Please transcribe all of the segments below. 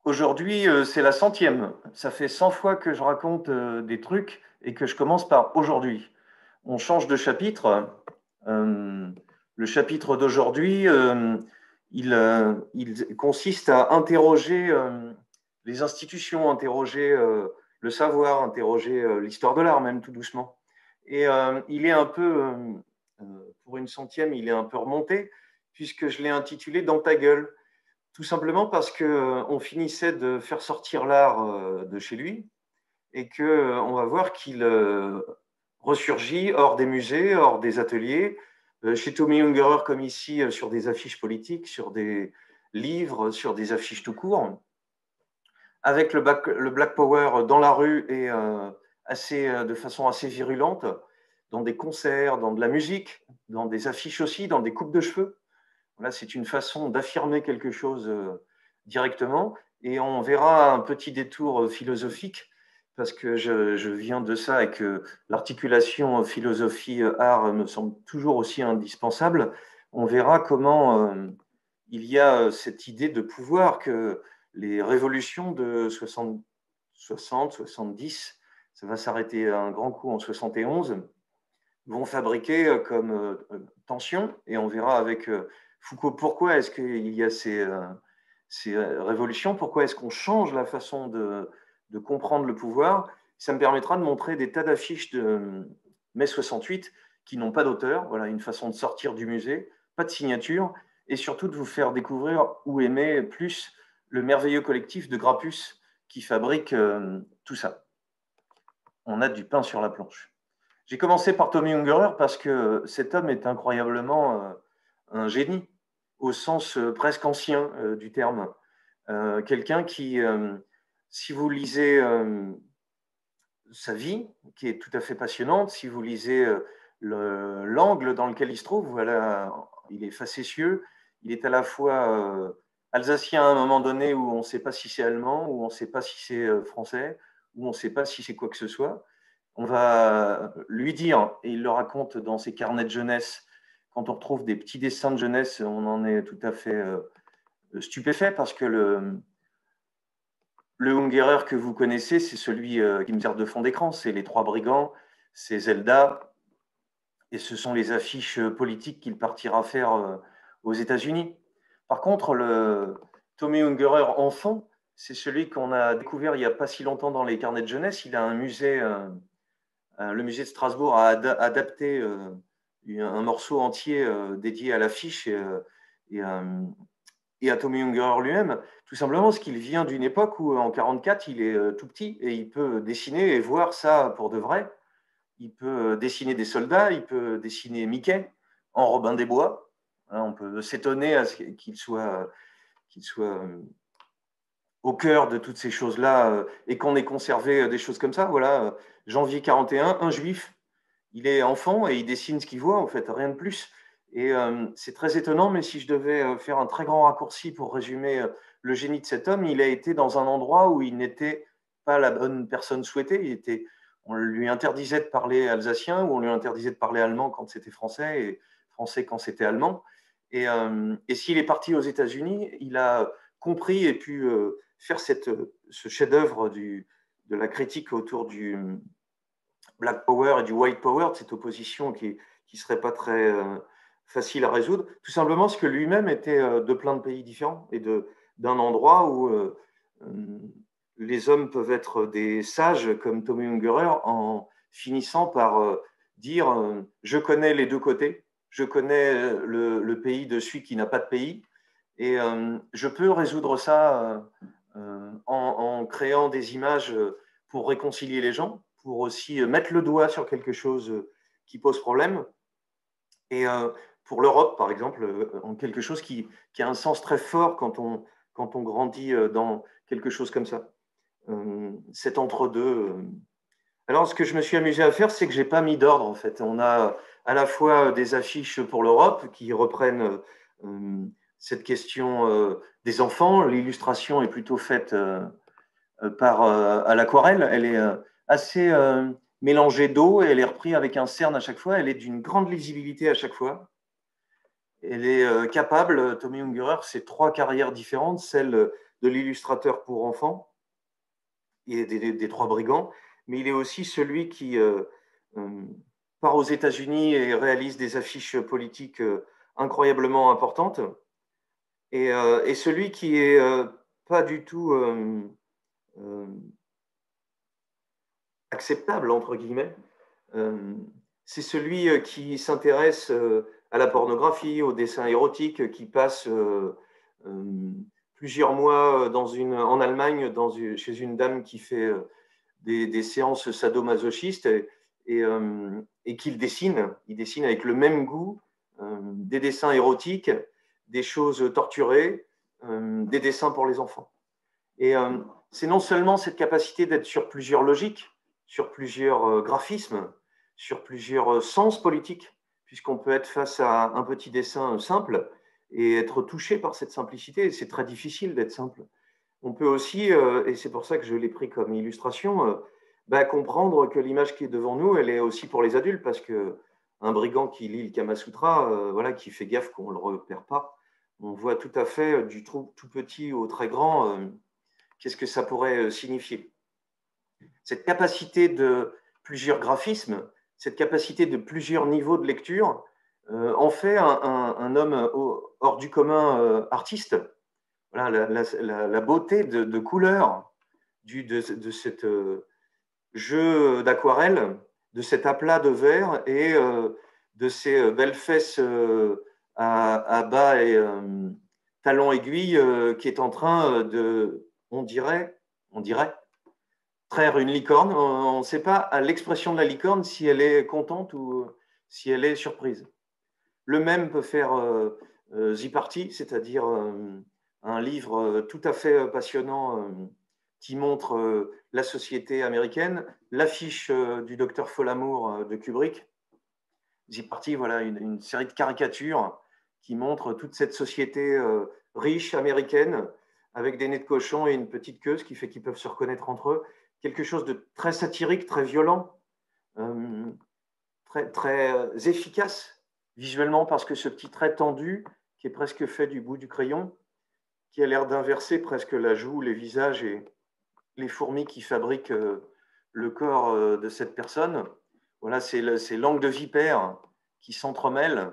Aujourd'hui, c'est la centième. Ça fait 100 fois que je raconte des trucs et que je commence par aujourd'hui. On change de chapitre. Euh, le chapitre d'aujourd'hui, il consiste à interroger les institutions, interroger le savoir, interroger l'histoire de l'art, même tout doucement. Et il est un peu, euh, pour une centième, il est un peu remonté, puisque je l'ai intitulé Dans ta gueule. Tout simplement parce qu'on finissait de faire sortir l'art de chez lui et qu'on va voir qu'il ressurgit hors des musées, hors des ateliers, chez Tommy Ungerer comme ici, sur des affiches politiques, sur des livres, sur des affiches tout court, avec le Black Power dans la rue et de façon assez virulente, dans des concerts, dans de la musique, dans des affiches aussi, dans des coupes de cheveux. Là, c'est une façon d'affirmer quelque chose directement. Et on verra un petit détour philosophique, parce que je viens de ça et que l'articulation philosophie-art me semble toujours aussi indispensable. On verra comment il y a cette idée de pouvoir que les révolutions de 60, 60 70, ça va s'arrêter un grand coup en 71, vont fabriquer comme tension. Et on verra avec Foucault pourquoi est-ce qu'il y a ces révolutions, pourquoi est-ce qu'on change la façon de comprendre le pouvoir. Ça me permettra de montrer des tas d'affiches de mai 68 qui n'ont pas d'auteur, voilà une façon de sortir du musée, pas de signature, et surtout de vous faire découvrir ou aimer plus le merveilleux collectif de Grappus qui fabrique tout ça. On a du pain sur la planche. J'ai commencé par Tommy Ungerer parce que cet homme est incroyablement un génie, au sens presque ancien du terme. Quelqu'un qui, si vous lisez sa vie, qui est tout à fait passionnante, si vous lisez l'angle dans lequel il se trouve, voilà, il est facétieux, il est à la fois alsacien à un moment donné où on ne sait pas si c'est allemand, où on ne sait pas si c'est français, où on ne sait pas si c'est quoi que ce soit. On va lui dire, et il le raconte dans ses carnets de jeunesse, quand on retrouve des petits dessins de jeunesse, on en est tout à fait stupéfait parce que le Ungerer que vous connaissez, c'est celui qui me sert de fond d'écran, c'est Les Trois Brigands, c'est Zelda, et ce sont les affiches politiques qu'il partira faire aux États-Unis. Par contre, le Tommy Ungerer enfant, c'est celui qu'on a découvert il n'y a pas si longtemps dans les carnets de jeunesse. Il a un musée, le musée de Strasbourg a adapté un morceau entier dédié à l'affiche et, et à Tommy Ungerer lui-même, tout simplement parce qu'il vient d'une époque où en 44, il est tout petit et il peut dessiner et voir ça pour de vrai. Il peut dessiner des soldats, il peut dessiner Mickey en Robin des Bois. Hein, on peut s'étonner à ce qu'il soit au cœur de toutes ces choses-là et qu'on ait conservé des choses comme ça. Voilà, janvier 41, un juif, il est enfant et il dessine ce qu'il voit, en fait, rien de plus. Et c'est très étonnant, mais si je devais faire un très grand raccourci pour résumer le génie de cet homme, il a été dans un endroit où il n'était pas la bonne personne souhaitée. On lui interdisait de parler alsacien ou on lui interdisait de parler allemand quand c'était français et français quand c'était allemand. Et s'il est parti aux États-Unis, il a compris et pu faire ce chef-d'œuvre de la critique autour du Black Power et du White Power, de cette opposition qui ne serait pas très facile à résoudre, tout simplement parce que lui-même était de plein de pays différents et d'un endroit où les hommes peuvent être des sages comme Tommy Ungerer en finissant par dire je connais les deux côtés, je connais le pays de celui qui n'a pas de pays et je peux résoudre ça en créant des images pour réconcilier les gens, pour aussi mettre le doigt sur quelque chose qui pose problème. Et pour l'Europe, par exemple, en quelque chose qui a un sens très fort quand on grandit dans quelque chose comme ça. Cet entre-deux. Alors, ce que je me suis amusé à faire, c'est que j'ai pas mis d'ordre, en fait. On a à la fois des affiches pour l'Europe qui reprennent cette question des enfants. L'illustration est plutôt faite à l'aquarelle. Elle est assez mélangée d'eau et elle est reprise avec un cerne à chaque fois. Elle est d'une grande lisibilité à chaque fois. Elle est capable, Tommy Ungerer, c'est trois carrières différentes, celle de l'illustrateur pour enfants et des trois brigands, mais il est aussi celui qui part aux États-Unis et réalise des affiches politiques incroyablement importantes, et celui qui est pas du tout acceptable, entre guillemets, c'est celui qui s'intéresse à la pornographie, aux dessins érotiques, qui passe plusieurs mois en Allemagne chez une dame qui fait des séances sadomasochistes et qu'il dessine. Il dessine avec le même goût des dessins érotiques, des choses torturées, des dessins pour les enfants. Et c'est non seulement cette capacité d'être sur plusieurs logiques, sur plusieurs graphismes, sur plusieurs sens politiques, puisqu'on peut être face à un petit dessin simple et être touché par cette simplicité. C'est très difficile d'être simple. On peut aussi, et c'est pour ça que je l'ai pris comme illustration, comprendre que l'image qui est devant nous, elle est aussi pour les adultes, parce qu'un brigand qui lit le Kama Sutra, voilà, qui fait gaffe qu'on ne le repère pas, on voit tout à fait du tout petit au très grand qu'est-ce que ça pourrait signifier. Cette capacité de plusieurs graphismes, cette capacité de plusieurs niveaux de lecture, en fait un homme hors du commun artiste. Voilà, la beauté de couleurs de cet jeu d'aquarelle, de cet aplat de verre et de ces belles fesses à bas et talons aiguilles qui est en train on dirait, traire une licorne. On ne sait pas à l'expression de la licorne si elle est contente ou si elle est surprise. Le même peut faire The Party, c'est-à-dire un livre tout à fait passionnant qui montre la société américaine, l'affiche du docteur Folamour de Kubrick. The Party, voilà, une série de caricatures qui montre toute cette société riche américaine avec des nez de cochon et une petite queue, ce qui fait qu'ils peuvent se reconnaître entre eux. Quelque chose de très satirique, très violent, très efficace visuellement, parce que ce petit trait tendu, qui est presque fait du bout du crayon, qui a l'air d'inverser presque la joue, les visages et les fourmis qui fabriquent le corps de cette personne. Voilà, c'est l'angle de vipère qui s'entremêle.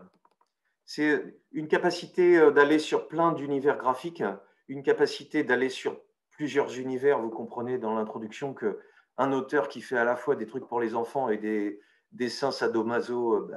C'est une capacité d'aller sur plein d'univers graphiques, une capacité d'aller sur plusieurs univers. Vous comprenez dans l'introduction qu'un auteur qui fait à la fois des trucs pour les enfants et des dessins sadomaso,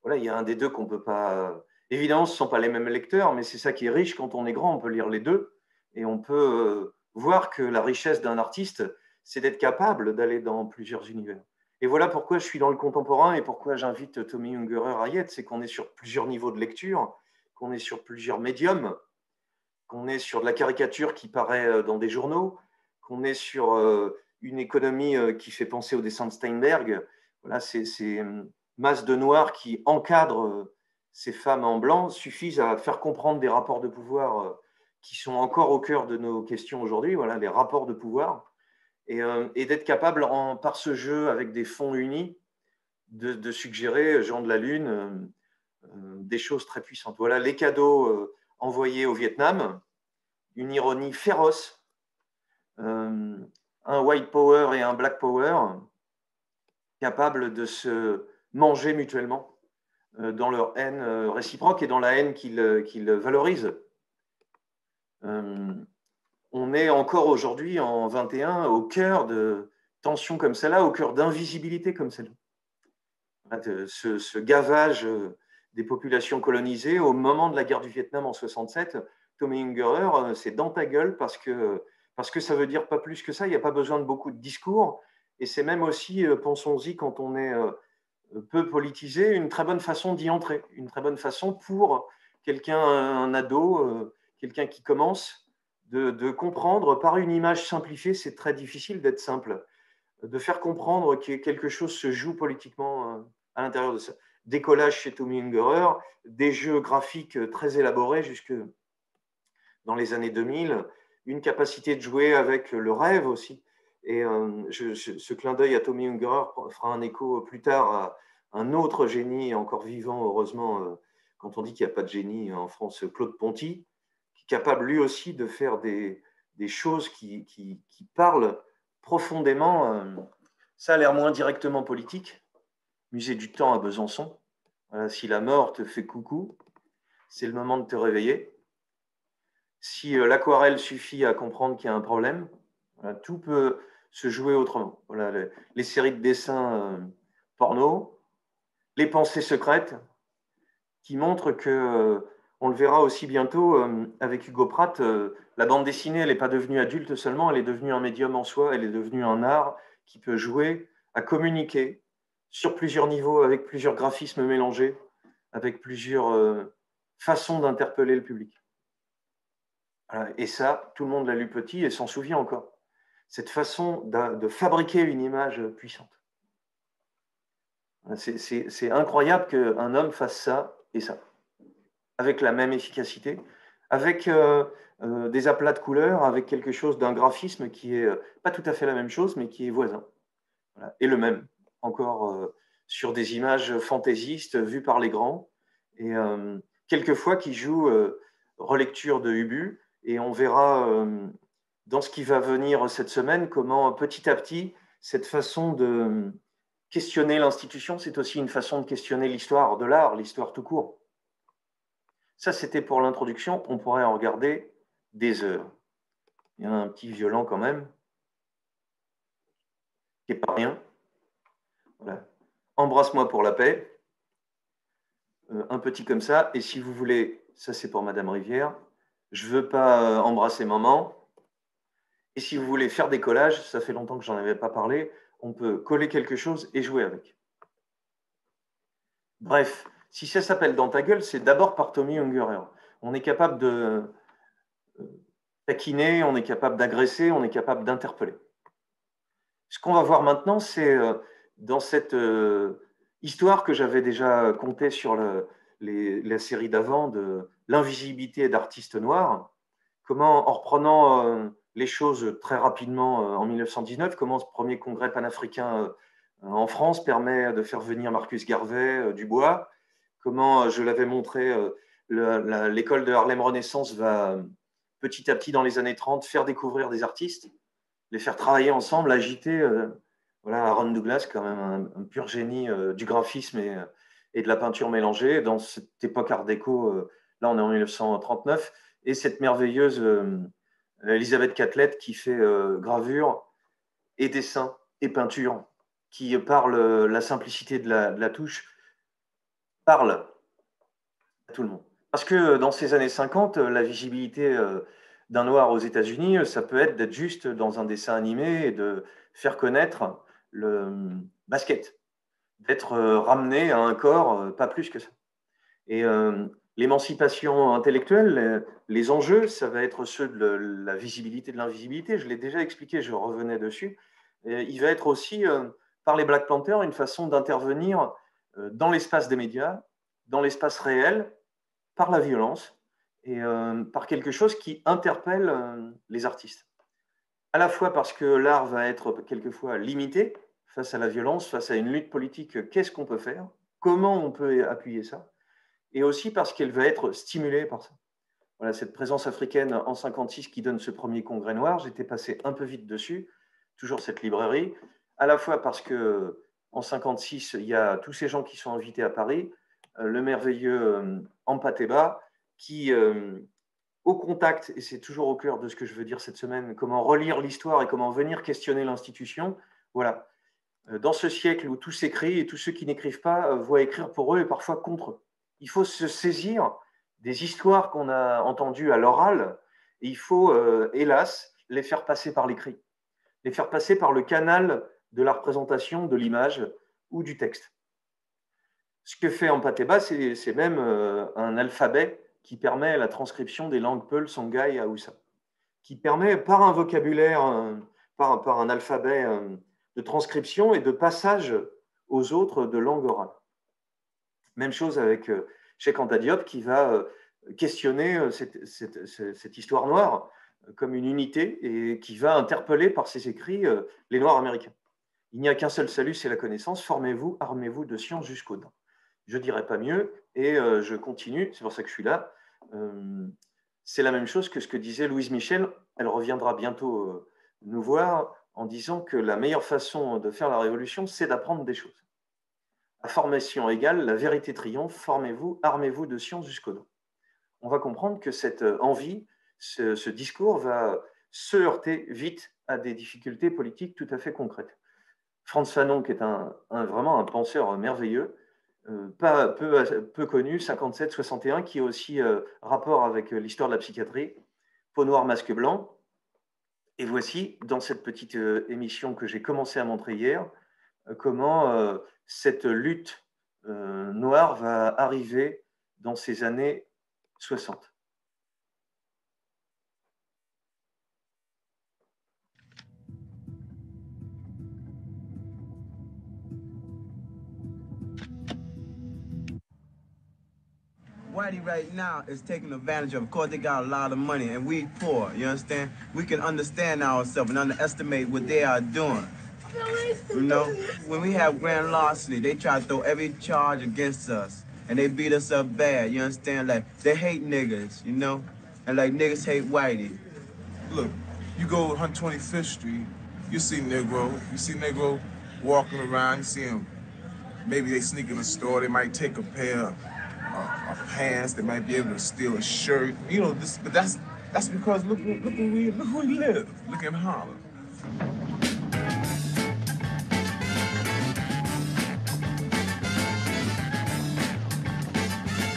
voilà, il y a un des deux qu'on ne peut pas. Évidemment, ce ne sont pas les mêmes lecteurs, mais c'est ça qui est riche. Quand on est grand, on peut lire les deux et on peut voir que la richesse d'un artiste, c'est d'être capable d'aller dans plusieurs univers. Et voilà pourquoi je suis dans le contemporain et pourquoi j'invite Tommy Ungerer à y être, c'est qu'on est sur plusieurs niveaux de lecture, qu'on est sur plusieurs médiums, qu'on est sur de la caricature qui paraît dans des journaux, qu'on est sur une économie qui fait penser au dessin de Steinberg. Voilà, ces masses de noirs qui encadrent ces femmes en blanc suffisent à faire comprendre des rapports de pouvoir qui sont encore au cœur de nos questions aujourd'hui, voilà, les rapports de pouvoir. Et d'être capable, par ce jeu avec des fonds unis, de suggérer, Jean de la Lune, des choses très puissantes. Voilà les cadeaux envoyés au Vietnam, une ironie féroce, un white power et un black power, capables de se manger mutuellement dans leur haine réciproque et dans la haine qu'ils valorisent. On est encore aujourd'hui, en 21, au cœur de tensions comme celle-là, au cœur d'invisibilité comme celle-là. Ce gavage des populations colonisées au moment de la guerre du Vietnam en 67, Tommy Ungerer, c'est dans ta gueule parce que ça veut dire pas plus que ça, il n'y a pas besoin de beaucoup de discours, et c'est même aussi, pensons-y, quand on est peu politisé, une très bonne façon d'y entrer, une très bonne façon pour quelqu'un, un ado, quelqu'un qui commence, de comprendre par une image simplifiée. C'est très difficile d'être simple, de faire comprendre que quelque chose se joue politiquement à l'intérieur de ça. Décollage chez Tommy Ungerer, des jeux graphiques très élaborés jusque dans les années 2000, une capacité de jouer avec le rêve aussi. Et ce clin d'œil à Tommy Ungerer fera un écho plus tard à un autre génie encore vivant, heureusement, quand on dit qu'il n'y a pas de génie en France, Claude Ponty, qui capable lui aussi de faire des choses qui parlent profondément. Ça a l'air moins directement politique. Musée du temps à Besançon. Voilà, si la mort te fait coucou, c'est le moment de te réveiller. Si l'aquarelle suffit à comprendre qu'il y a un problème, voilà, tout peut se jouer autrement. Voilà, les séries de dessins porno, les pensées secrètes, qui montrent que, on le verra aussi bientôt avec Hugo Pratt, la bande dessinée, elle n'est pas devenue adulte seulement, elle est devenue un médium en soi, elle est devenue un art qui peut jouer à communiquer sur plusieurs niveaux, avec plusieurs graphismes mélangés, avec plusieurs façons d'interpeller le public. Voilà. Et ça, tout le monde l'a lu petit et s'en souvient encore. Cette façon de fabriquer une image puissante. C'est incroyable qu'un homme fasse ça et ça, avec la même efficacité, avec des aplats de couleurs, avec quelque chose d'un graphisme qui est pas tout à fait la même chose, mais qui est voisin. Voilà. Et le même, encore sur des images fantaisistes vues par les grands, et quelquefois qui joue relecture de Ubu, et on verra dans ce qui va venir cette semaine comment petit à petit, cette façon de questionner l'institution, c'est aussi une façon de questionner l'histoire de l'art, l'histoire tout court. Ça, c'était pour l'introduction. On pourrait en regarder des heures. Il y a un petit violent quand même, qui n'est pas rien. Voilà. Embrasse-moi pour la paix. Un petit comme ça. Et si vous voulez, ça c'est pour Madame Rivière, je ne veux pas embrasser maman. Et si vous voulez faire des collages, ça fait longtemps que j'en avais pas parlé, on peut coller quelque chose et jouer avec. Bref, si ça s'appelle Dans ta gueule, c'est d'abord par Tommy Ungerer. On est capable de taquiner, on est capable d'agresser, on est capable d'interpeller. Ce qu'on va voir maintenant, c'est dans cette histoire que j'avais déjà contée sur la série d'avant de l'invisibilité d'artistes noirs, comment, en reprenant les choses très rapidement en 1919, comment ce premier congrès panafricain en France permet de faire venir Marcus Garvey du Bois, comment, je l'avais montré, l'école de Harlem Renaissance va petit à petit dans les années 30 faire découvrir des artistes, les faire travailler ensemble, agiter. Voilà, Aaron Douglas, quand même un pur génie du graphisme et de la peinture mélangée. Dans cette époque art déco, là on est en 1939, et cette merveilleuse Elisabeth Catlett qui fait gravure et dessin et peinture, qui parle la simplicité de la touche, parle à tout le monde. Parce que dans ces années 50, la visibilité d'un noir aux États-Unis, ça peut être d'être juste dans un dessin animé et de faire connaître le basket, d'être ramené à un corps, pas plus que ça. Et l'émancipation intellectuelle, les enjeux, ça va être ceux de la visibilité, de l'invisibilité. Je l'ai déjà expliqué, je revenais dessus. Et il va être aussi, par les Black Panthers, une façon d'intervenir dans l'espace des médias, dans l'espace réel, par la violence et par quelque chose qui interpelle les artistes. À la fois parce que l'art va être quelquefois limité face à la violence, face à une lutte politique, qu'est-ce qu'on peut faire? Comment on peut appuyer ça? Et aussi parce qu'elle va être stimulée par ça. Voilà, cette présence africaine en 56 qui donne ce premier congrès noir, j'étais passé un peu vite dessus, toujours cette librairie, à la fois parce que en 56, il y a tous ces gens qui sont invités à Paris, le merveilleux Ampateba, qui, au contact, et c'est toujours au cœur de ce que je veux dire cette semaine, comment relire l'histoire et comment venir questionner l'institution, voilà. Dans ce siècle où tout s'écrit et tous ceux qui n'écrivent pas voient écrire pour eux et parfois contre eux. Il faut se saisir des histoires qu'on a entendues à l'oral et il faut, hélas, les faire passer par l'écrit, les faire passer par le canal de la représentation, de l'image ou du texte. Ce que fait Ampateba, c'est même un alphabet qui permet la transcription des langues Peul, Songhai et Haoussa, qui permet par un vocabulaire, par un alphabet de transcription et de passage aux autres de langue orale. Même chose avec Cheikh Anta Diop qui va questionner cette histoire noire comme une unité et qui va interpeller par ses écrits les Noirs américains. Il n'y a qu'un seul salut, c'est la connaissance. Formez-vous, armez-vous de science jusqu'aux dents. Je ne dirais pas mieux et je continue, c'est pour ça que je suis là. c'est la même chose que ce que disait Louise Michel. Elle reviendra bientôt nous voir en disant que la meilleure façon de faire la révolution, c'est d'apprendre des choses. À formation égale, la vérité triomphe, formez-vous, armez-vous de science jusqu'au dos. On va comprendre que cette envie, ce discours va se heurter vite à des difficultés politiques tout à fait concrètes. Frantz Fanon, qui est vraiment un penseur merveilleux, peu connu, 57-61, qui a aussi rapport avec l'histoire de la psychiatrie, Peau noire, masque blanc. Et voici, dans cette petite émission que j'ai commencé à montrer hier, comment cette lutte noire va arriver dans ces années 60. Whitey right now is taking advantage of course, they got a lot of money, and we poor, you understand? We can understand ourselves and underestimate what they are doing. You know, when we have grand larceny, they try to throw every charge against us, and they beat us up bad, you understand? Like, they hate niggas, you know? And like, niggas hate Whitey. Look, you go 125th Street, you see Negro walking around, you see him, maybe they sneak in a store, they might take a pair of pants, they might be able to steal a shirt, you know, but that's because look where we live, look in Harlem.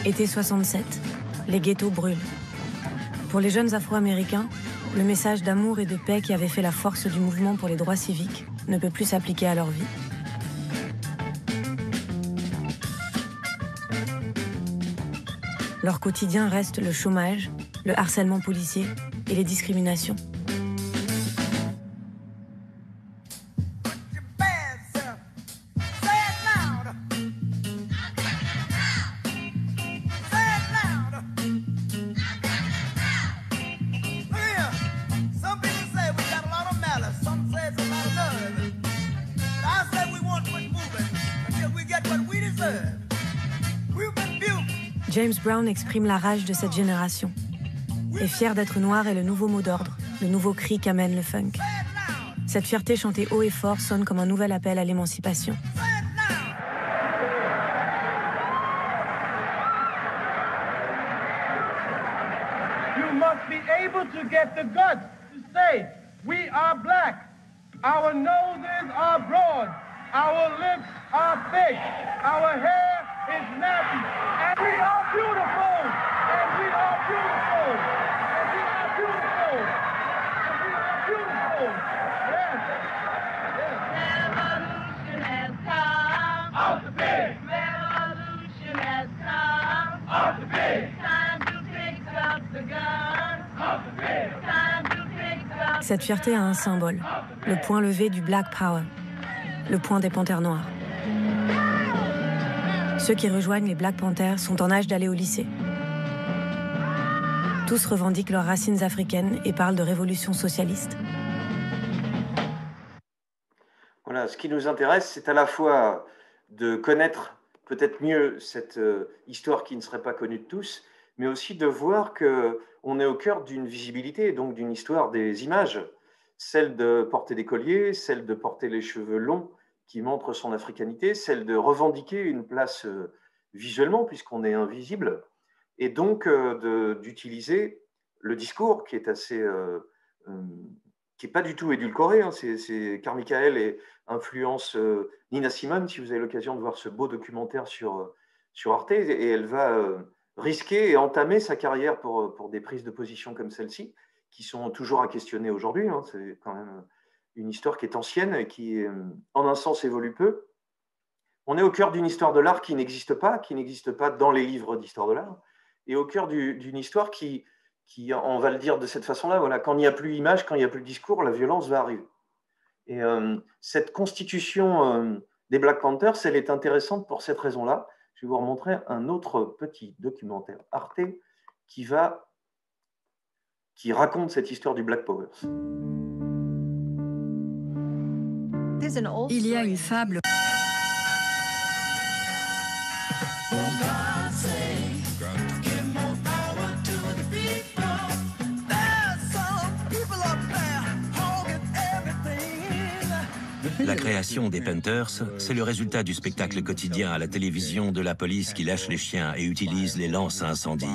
Été 67, les ghettos brûlent. Pour les jeunes Afro-Américains, le message d'amour et de paix qui avait fait la force du mouvement pour les droits civiques ne peut plus s'appliquer à leur vie. Leur quotidien reste le chômage, le harcèlement policier et les discriminations. James Brown exprime la rage de cette génération. Et fier d'être noir est le nouveau mot d'ordre, le nouveau cri qu'amène le funk. Cette fierté chantée haut et fort sonne comme un nouvel appel à l'émancipation. You must be able to get the guts to say, we are black. Our noses are broad. Our lips are thick. Our hair is nappy. And we are beautiful. And we are beautiful. And we are beautiful. And we are beautiful. Yes. Revolution has come. Out the pig. Revolution has come. Out the pig. Time to pick up the gun. Out the pig. Time to pick up. Cette fierté a un symbole, le point levé du Black Power, le point des panthères noires. Ceux qui rejoignent les Black Panthers sont en âge d'aller au lycée. Tous revendiquent leurs racines africaines et parlent de révolution socialiste. Voilà, ce qui nous intéresse, c'est à la fois de connaître peut-être mieux cette histoire qui ne serait pas connue de tous, mais aussi de voir qu'on est au cœur d'une visibilité, donc d'une histoire des images, celle de porter des colliers, celle de porter les cheveux longs, qui montre son africanité, celle de revendiquer une place visuellement, puisqu'on est invisible, et donc d'utiliser le discours qui est assez, qui n'est pas du tout édulcoré. Hein, c'est Carl Michael et influence Nina Simone, si vous avez l'occasion de voir ce beau documentaire sur Arte, et elle va risquer et entamer sa carrière pour des prises de position comme celle-ci, qui sont toujours à questionner aujourd'hui. Hein, c'est quand même une histoire qui est ancienne et qui, en un sens, évolue peu. On est au cœur d'une histoire de l'art qui n'existe pas dans les livres d'histoire de l'art, et au cœur d'une histoire qui, on va le dire de cette façon-là, voilà, quand il n'y a plus image, quand il n'y a plus discours, la violence va arriver. Et cette constitution des Black Panthers, elle est intéressante pour cette raison-là. Je vais vous remontrer un autre petit documentaire Arte qui raconte cette histoire du Black Power. Il y a une fable. La création des Panthers, c'est le résultat du spectacle quotidien à la télévision de la police qui lâche les chiens et utilise les lances à incendie.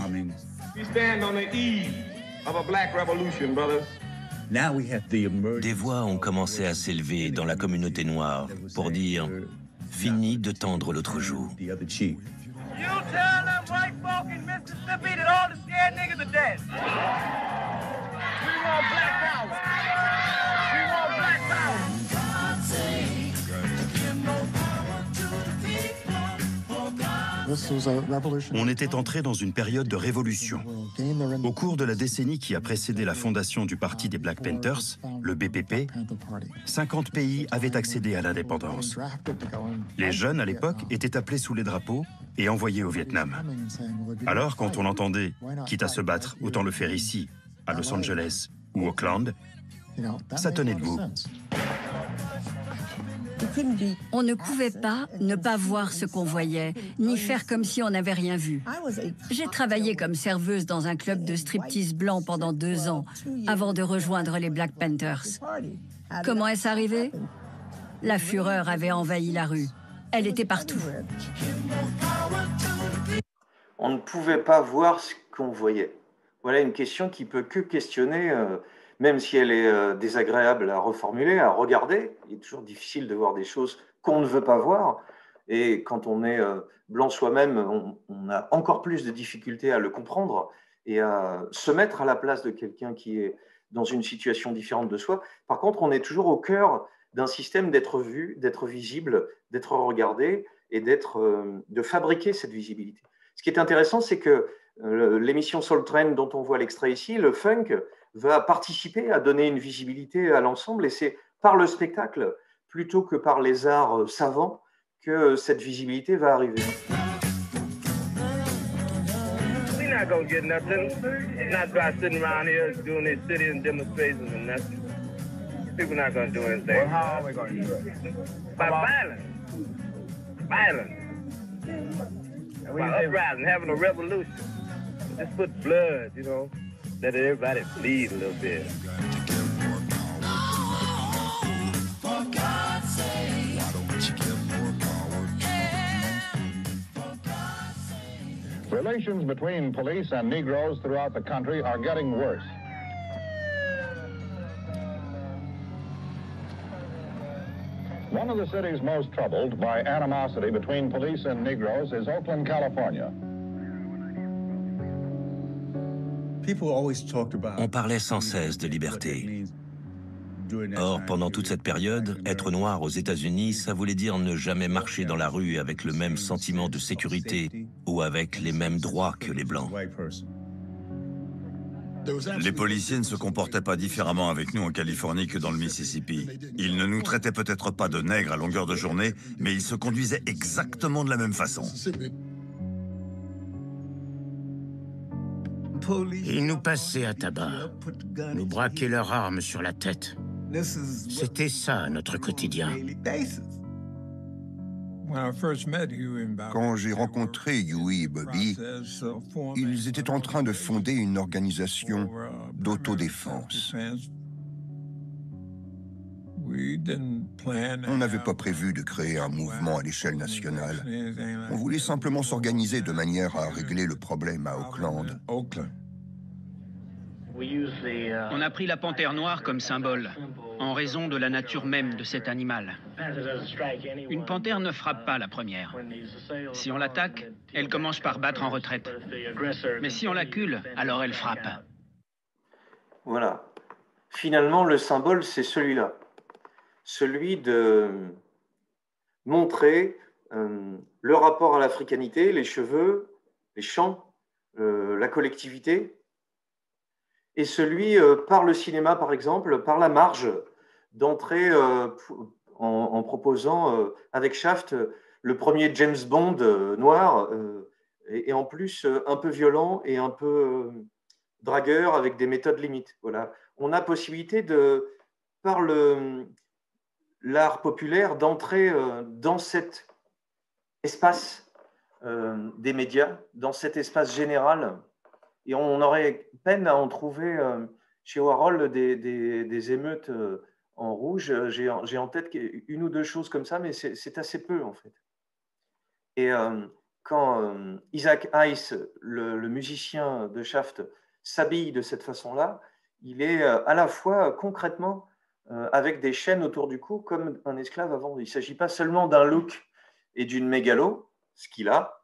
We stand on the eve of a black revolution, brothers. Des voix ont commencé à s'élever dans la communauté noire pour dire « Fini de tendre l'autre joue ». You tell them white folk in Mississippi that all the scared niggas are dead. We want black power. We want black power. On était entré dans une période de révolution. Au cours de la décennie qui a précédé la fondation du parti des Black Panthers, le BPP, 50 pays avaient accédé à l'indépendance. Les jeunes, à l'époque, étaient appelés sous les drapeaux et envoyés au Vietnam. Alors, quand on entendait « quitte à se battre, autant le faire ici, à Los Angeles ou Auckland », ça tenait debout. On ne pouvait pas ne pas voir ce qu'on voyait, ni faire comme si on n'avait rien vu. J'ai travaillé comme serveuse dans un club de striptease blanc pendant 2 ans, avant de rejoindre les Black Panthers. Comment est-ce arrivé? La fureur avait envahi la rue. Elle était partout. On ne pouvait pas voir ce qu'on voyait. Voilà une question qui peut que questionner, même si elle est désagréable à reformuler, à regarder. Il est toujours difficile de voir des choses qu'on ne veut pas voir. Et quand on est blanc soi-même, on a encore plus de difficultés à le comprendre et à se mettre à la place de quelqu'un qui est dans une situation différente de soi. Par contre, on est toujours au cœur d'un système d'être vu, d'être visible, d'être regardé et de fabriquer cette visibilité. Ce qui est intéressant, c'est que l'émission Soul Train dont on voit l'extrait ici, le funk, va participer à donner une visibilité à l'ensemble et c'est par le spectacle, plutôt que par les arts savants, que cette visibilité va arriver. We're not gonna get nothing. Not by sitting around here doing these sit-in demonstrations and nothing. People not gonna do anything. Well, how are we gonna do it? By violence. Violence. By uprising, having a revolution. Just put blood, you know. Let everybody bleed a little bit. Relations between police and Negroes throughout the country are getting worse. One of the cities most troubled by animosity between police and Negroes is Oakland, California. On parlait sans cesse de liberté. Or, pendant toute cette période, être noir aux États-Unis, ça voulait dire ne jamais marcher dans la rue avec le même sentiment de sécurité ou avec les mêmes droits que les Blancs. Les policiers ne se comportaient pas différemment avec nous en Californie que dans le Mississippi. Ils ne nous traitaient peut-être pas de nègres à longueur de journée, mais ils se conduisaient exactement de la même façon. Ils nous passaient à tabac, nous braquaient leurs armes sur la tête. C'était ça, notre quotidien. Quand j'ai rencontré Huey et Bobby, ils étaient en train de fonder une organisation d'autodéfense. On n'avait pas prévu de créer un mouvement à l'échelle nationale. On voulait simplement s'organiser de manière à régler le problème à Auckland. On a pris la panthère noire comme symbole, en raison de la nature même de cet animal. Une panthère ne frappe pas la première. Si on l'attaque, elle commence par battre en retraite. Mais si on l'accule, alors elle frappe. Voilà. Finalement, le symbole, c'est celui-là. Celui de montrer le rapport à l'africanité, les cheveux, les chants, la collectivité, et celui par le cinéma, par exemple, par la marge, d'entrer en proposant avec Shaft le premier James Bond noir, et en plus un peu violent et un peu dragueur avec des méthodes limites. Voilà. On a possibilité de, par l'art populaire, d'entrer dans cet espace des médias, dans cet espace général. Et on aurait peine à en trouver chez Warhol des émeutes en rouge. J'ai en tête une ou deux choses comme ça, mais c'est assez peu en fait. Et quand Isaac Hayes, le musicien de Shaft, s'habille de cette façon-là, il est à la fois concrètement avec des chaînes autour du cou comme un esclave avant. Il ne s'agit pas seulement d'un look et d'une mégalo, ce qu'il a,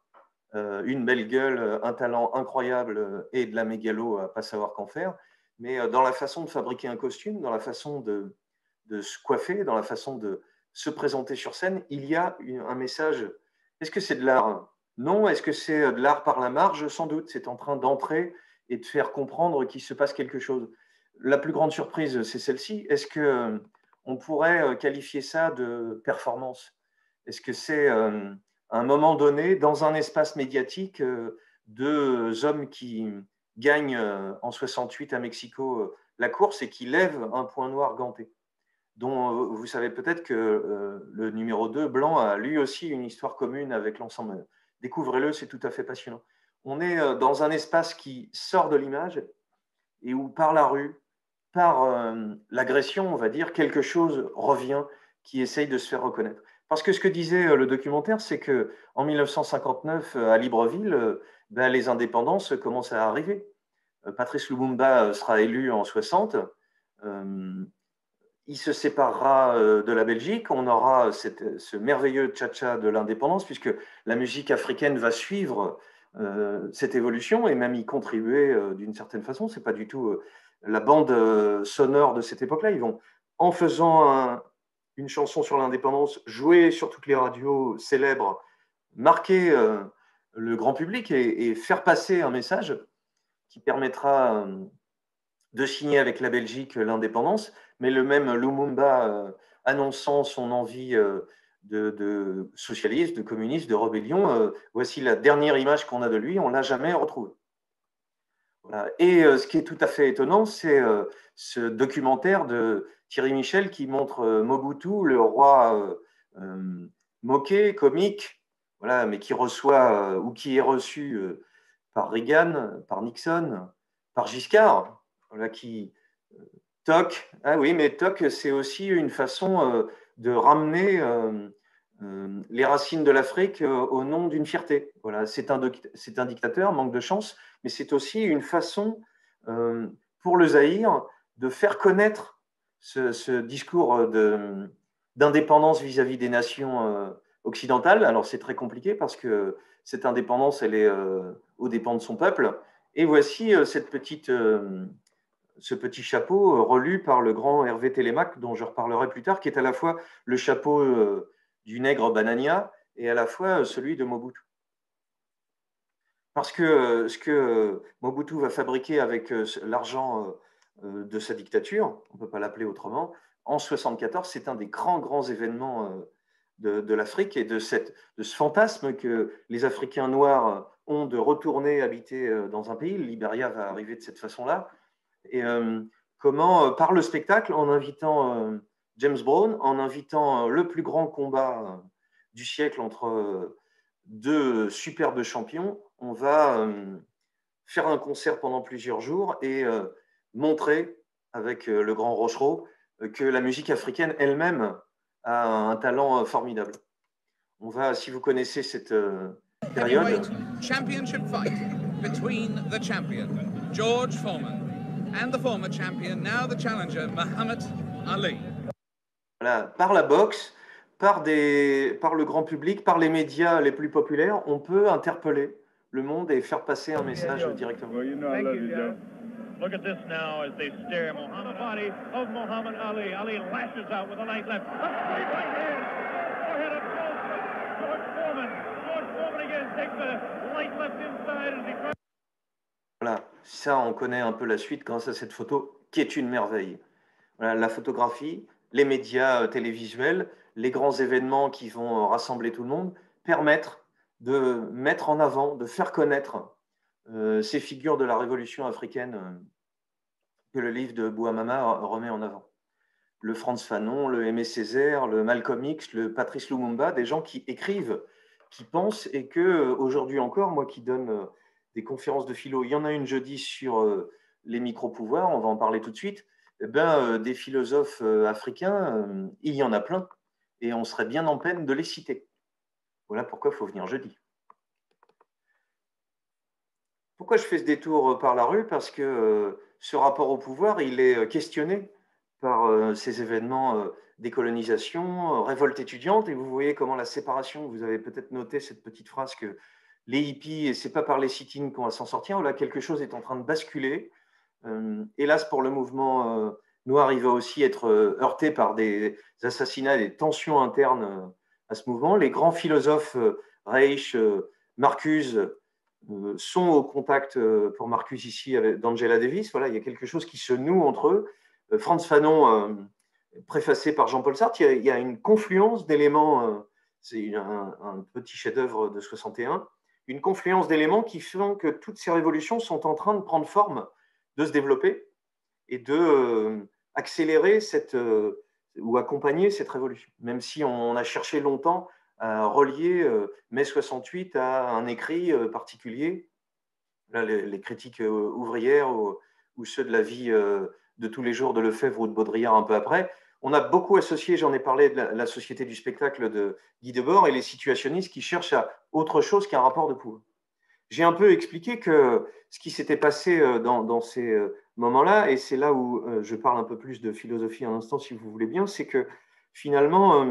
une belle gueule, un talent incroyable et de la mégalo à ne pas savoir qu'en faire, mais dans la façon de fabriquer un costume, dans la façon de se coiffer, dans la façon de se présenter sur scène, il y a un message. Est-ce que c'est de l'art? Non. Est-ce que c'est de l'art par la marge? Sans doute. C'est en train d'entrer et de faire comprendre qu'il se passe quelque chose. La plus grande surprise, c'est celle-ci. Est-ce qu'on pourrait qualifier ça de performance? Est-ce que c'est à un moment donné, dans un espace médiatique, deux hommes qui gagnent en 68 à Mexico la course et qui lèvent un point noir ganté, dont vous savez peut-être que le numéro 2, Blanc, a lui aussi une histoire commune avec l'ensemble. Découvrez-le, c'est tout à fait passionnant. On est dans un espace qui sort de l'image et où par la rue, par l'agression, on va dire, quelque chose revient qui essaye de se faire reconnaître. Parce que ce que disait le documentaire, c'est qu'en 1959, à Libreville, les indépendances commencent à arriver. Patrice Lumumba sera élu en 60. Il se séparera de la Belgique. On aura ce merveilleux tcha-tcha de l'indépendance, puisque la musique africaine va suivre cette évolution et même y contribuer d'une certaine façon. Ce n'est pas du tout la bande sonore de cette époque-là. Ils vont, en faisant une chanson sur l'indépendance, jouer sur toutes les radios célèbres, marquer le grand public et faire passer un message qui permettra de signer avec la Belgique l'indépendance, mais le même Lumumba annonçant son envie de socialisme, de communisme, de rébellion. Voici la dernière image qu'on a de lui, on ne l'a jamais retrouvé. Voilà. Et ce qui est tout à fait étonnant, c'est ce documentaire de Thierry Michel qui montre Mobutu, le roi moqué, comique, voilà, mais qui reçoit ou qui est reçu par Reagan, par Nixon, par Giscard, voilà, qui toc. Ah oui, mais toc, c'est aussi une façon de ramener les racines de l'Afrique au nom d'une fierté. Voilà, c'est un dictateur, manque de chance, mais c'est aussi une façon pour le Zaïre de faire connaître ce discours d'indépendance vis-à-vis des nations occidentales. Alors c'est très compliqué parce que cette indépendance, elle est aux dépens de son peuple. Et voici ce petit chapeau relu par le grand Hervé Télémaque, dont je reparlerai plus tard, qui est à la fois le chapeau du nègre Banania et à la fois celui de Mobutu. Parce que ce que Mobutu va fabriquer avec l'argent de sa dictature, on ne peut pas l'appeler autrement, en 1974, c'est un des grands événements de l'Afrique et de ce fantasme que les Africains noirs ont de retourner habiter dans un pays. Le Libéria va arriver de cette façon-là. Et comment, par le spectacle, en invitant James Brown, en invitant le plus grand combat du siècle entre deux superbes champions, on va faire un concert pendant plusieurs jours et montrer avec le grand Rochereau que la musique africaine elle-même a un talent formidable. On va, si vous connaissez cette période... Championship fight between the champion, George Foreman, and the former champion, now the challenger, Muhammad Ali. Voilà, par la boxe, par le grand public, par les médias les plus populaires, on peut interpeller le monde et faire passer un message directement. Well, you know I love you, Joe. Look at this now as they stare on the body of Muhammad Ali. Ali lashes out with a light left. A straight right hand. Forehead of George Foreman. George Foreman again takes the light left inside as he tries. Voilà, ça on connaît un peu la suite grâce à cette photo qui est une merveille. Voilà, la photographie, les médias télévisuels, les grands événements qui vont rassembler tout le monde permettent de mettre en avant, de faire connaître ces figures de la révolution africaine que le livre de Bouamama remet en avant. Le Frantz Fanon, le Aimé Césaire, le Malcolm X, le Patrice Lumumba, des gens qui écrivent, qui pensent et que aujourd'hui encore, moi qui donne des conférences de philo, il y en a une jeudi sur les micro-pouvoirs, on va en parler tout de suite, eh ben, des philosophes africains, il y en a plein, et on serait bien en peine de les citer. Voilà pourquoi il faut venir jeudi. Pourquoi je fais ce détour par la rue? Parce que ce rapport au pouvoir, il est questionné par ces événements décolonisation, révolte étudiante, et vous voyez comment la séparation, vous avez peut-être noté cette petite phrase que les hippies, et c'est pas par les sit-ins qu'on va s'en sortir, là quelque chose est en train de basculer. Hélas pour le mouvement noir, il va aussi être heurté par des assassinats, des tensions internes à ce mouvement. Les grands philosophes, Reich, Marcuse, sont au contact, pour Marcuse ici, d'Angela Davis. Voilà, il y a quelque chose qui se noue entre eux. Frantz Fanon, préfacé par Jean-Paul Sartre, il y a une confluence d'éléments, c'est un petit chef-d'œuvre de 61, une confluence d'éléments qui font que toutes ces révolutions sont en train de prendre forme, de se développer et de accélérer ou accompagner cette révolution. Même si on a cherché longtemps à relier mai 68 à un écrit particulier, là, les critiques ouvrières ou ceux de la vie de tous les jours de Lefebvre ou de Baudrillard un peu après. On a beaucoup associé, j'en ai parlé, de la société du spectacle de Guy Debord et les situationnistes qui cherchent à autre chose qu'un rapport de pouvoir. J'ai un peu expliqué que ce qui s'était passé dans ces moments-là, et c'est là où je parle un peu plus de philosophie un instant, si vous voulez bien, c'est que finalement,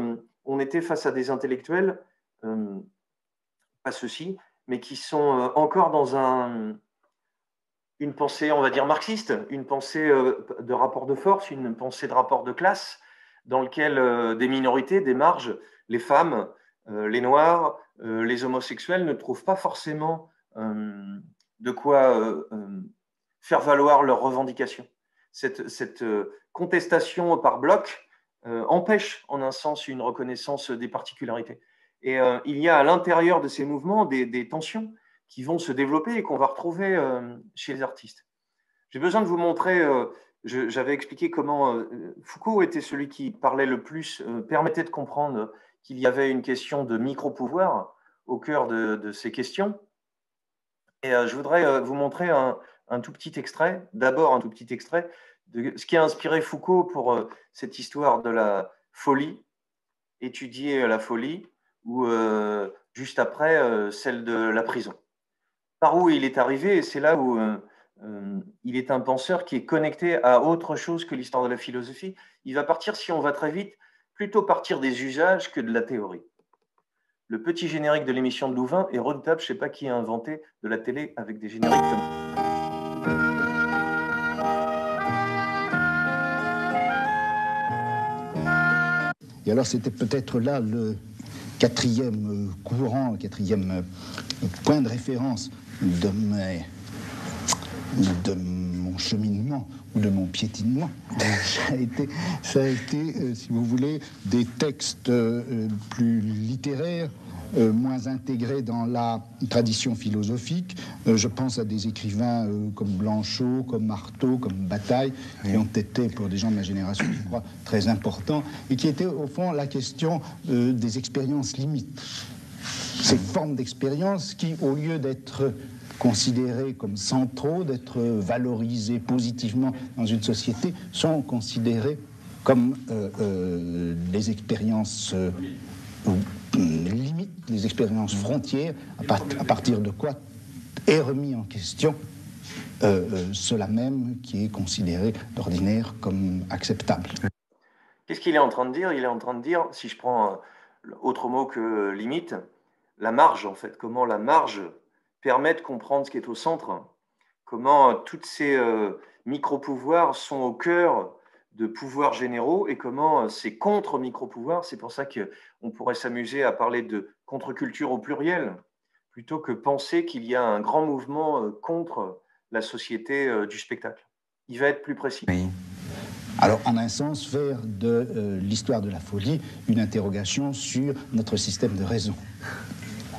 on était face à des intellectuels, pas ceux-ci, mais qui sont encore dans une pensée, on va dire, marxiste, une pensée de rapport de force, une pensée de rapport de classe, dans lequel des minorités, des marges, les femmes, les noirs, les homosexuels ne trouvent pas forcément de quoi faire valoir leurs revendications. Cette contestation par bloc empêche en un sens une reconnaissance des particularités. Et il y a à l'intérieur de ces mouvements des tensions qui vont se développer et qu'on va retrouver chez les artistes. J'ai besoin de vous montrer, j'avais expliqué comment Foucault était celui qui parlait le plus, permettait de comprendre qu'il y avait une question de micro-pouvoir au cœur de ces questions. Et je voudrais vous montrer un tout petit extrait, d'abord un tout petit extrait, de ce qui a inspiré Foucault pour cette histoire de la folie, étudier la folie, ou juste après celle de la prison. Par où il est arrivé, et c'est là où il est un penseur qui est connecté à autre chose que l'histoire de la philosophie. Il va partir, si on va très vite, plutôt partir des usages que de la théorie. Le petit générique de l'émission de Louvain est redoutable, je ne sais pas qui a inventé de la télé avec des génériques comme ça. Et alors c'était peut-être là le quatrième courant, le quatrième point de référence de mon cheminement ou de mon piétinement. Ça a été, si vous voulez, des textes plus littéraires, moins intégrés dans la tradition philosophique. Je pense à des écrivains comme Blanchot, comme Marteau, comme Bataille, qui ont été, pour des gens de ma génération, je crois, très importants, et qui étaient, au fond, la question des expériences limites. Ces formes d'expérience qui, au lieu d'être considérés comme centraux, d'être valorisés positivement dans une société, sont considérés comme les expériences limites, les expériences frontières, à partir de quoi est remis en question cela même qui est considéré d'ordinaire comme acceptable. Qu'est-ce qu'il est en train de dire? Il est en train de dire, si je prends autre mot que limite, la marge, en fait, comment la marge permet de comprendre ce qui est au centre, comment toutes ces micro-pouvoirs sont au cœur de pouvoirs généraux et comment ces contre-micro-pouvoirs, c'est pour ça qu'on pourrait s'amuser à parler de contre-culture au pluriel, plutôt que penser qu'il y a un grand mouvement contre la société du spectacle. Il va être plus précis. Oui. Alors, en un sens, faire de l'histoire de la folie une interrogation sur notre système de raison.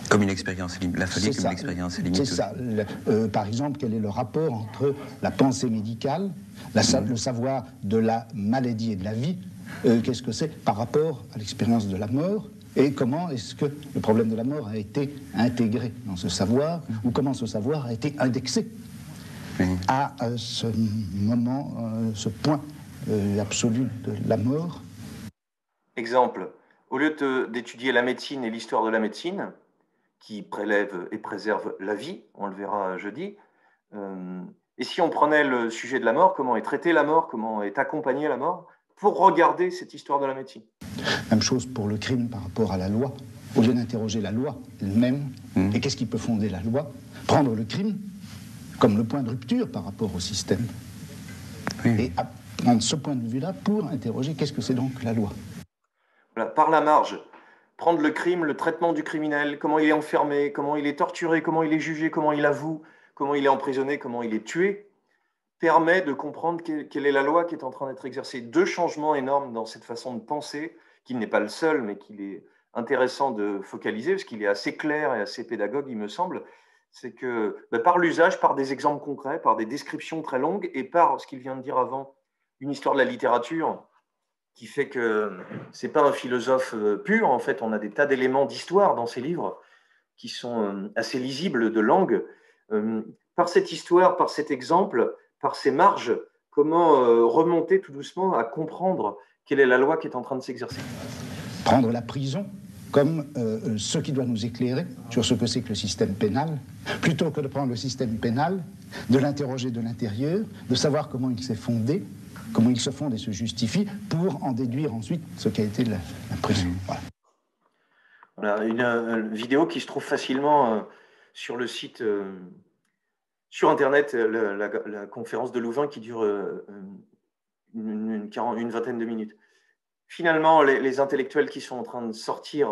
Comme une expérience, la folie comme une expérience limitée. C'est ça. Par exemple, quel est le rapport entre la pensée médicale, le savoir de la maladie et de la vie, qu'est-ce que c'est par rapport à l'expérience de la mort, et comment est-ce que le problème de la mort a été intégré dans ce savoir, ou comment ce savoir a été indexé à ce moment, ce point absolue de la mort. Exemple, au lieu d'étudier la médecine et l'histoire de la médecine, qui prélève et préserve la vie, on le verra jeudi, et si on prenait le sujet de la mort, comment est traitée la mort, comment est accompagnée la mort, pour regarder cette histoire de la médecine. Même chose pour le crime par rapport à la loi. Au lieu d'interroger la loi elle-même, et qu'est-ce qui peut fonder la loi, prendre le crime comme le point de rupture par rapport au système. Et prendre ce point de vue-là pour interroger qu'est-ce que c'est donc la loi. Voilà, par la marge, prendre le crime, le traitement du criminel, comment il est enfermé, comment il est torturé, comment il est jugé, comment il avoue, comment il est emprisonné, comment il est tué, permet de comprendre quelle est la loi qui est en train d'être exercée. Deux changements énormes dans cette façon de penser, qu'il n'est pas le seul, mais qu'il est intéressant de focaliser, parce qu'il est assez clair et assez pédagogue, il me semble, c'est que par l'usage, par des exemples concrets, par des descriptions très longues, et par ce qu'il vient de dire avant, une histoire de la littérature, qui fait que ce n'est pas un philosophe pur, en fait, on a des tas d'éléments d'histoire dans ces livres qui sont assez lisibles de langue. Par cette histoire, par cet exemple, par ces marges, comment remonter tout doucement à comprendre quelle est la loi qui est en train de s'exercer. Prendre la prison comme ce qui doit nous éclairer sur ce que c'est que le système pénal, plutôt que de prendre le système pénal, de l'interroger de l'intérieur, de savoir comment il s'est fondé, comment il se fonde et se justifie, pour en déduire ensuite ce qu'a été la prison. Voilà, une vidéo qui se trouve facilement sur le site, sur Internet, la conférence de Louvain qui dure une vingtaine de minutes. Finalement, les intellectuels qui sont en train de sortir,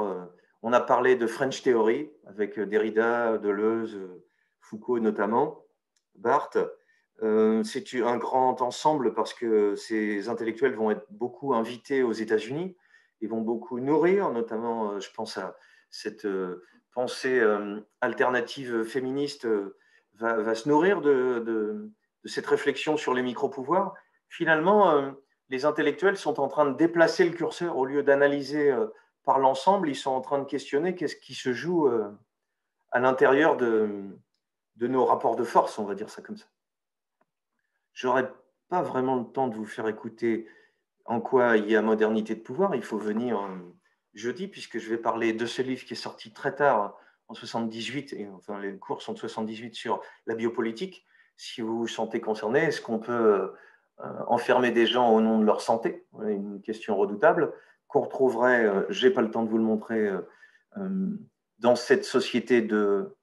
on a parlé de French Theory, avec Derrida, Deleuze, Foucault notamment, Barthes. C'est un grand ensemble parce que ces intellectuels vont être beaucoup invités aux États-Unis et vont beaucoup nourrir, notamment, je pense à cette pensée alternative féministe va se nourrir de cette réflexion sur les micro-pouvoirs. Finalement, les intellectuels sont en train de déplacer le curseur au lieu d'analyser par l'ensemble, ils sont en train de questionner qu'est-ce qui se joue à l'intérieur de nos rapports de force, on va dire ça comme ça. Je n'aurai pas vraiment le temps de vous faire écouter en quoi il y a modernité de pouvoir. Il faut venir jeudi, puisque je vais parler de ce livre qui est sorti très tard, en 78, et enfin les cours sont de 78 sur la biopolitique. Si vous vous sentez concerné, est-ce qu'on peut enfermer des gens au nom de leur santé? Une question redoutable qu'on retrouverait, je n'ai pas le temps de vous le montrer, dans cette société de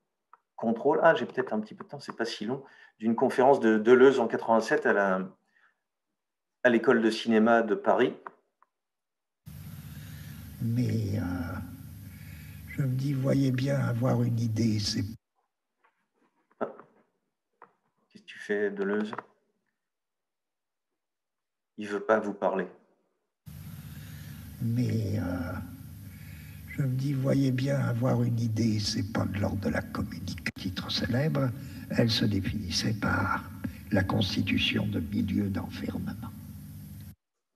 contrôle. Ah, j'ai peut-être un petit peu de temps, c'est pas si long, d'une conférence de Deleuze en 87 à l'école de cinéma de Paris. Mais je me dis, voyez bien, avoir une idée, c'est... Qu'est-ce que tu fais, Deleuze? Il ne veut pas vous parler. Mais je me dis, voyez bien, avoir une idée, c'est pas de l'ordre de la communique. Titre célèbre, elle se définissait par la constitution de milieux d'enfermement.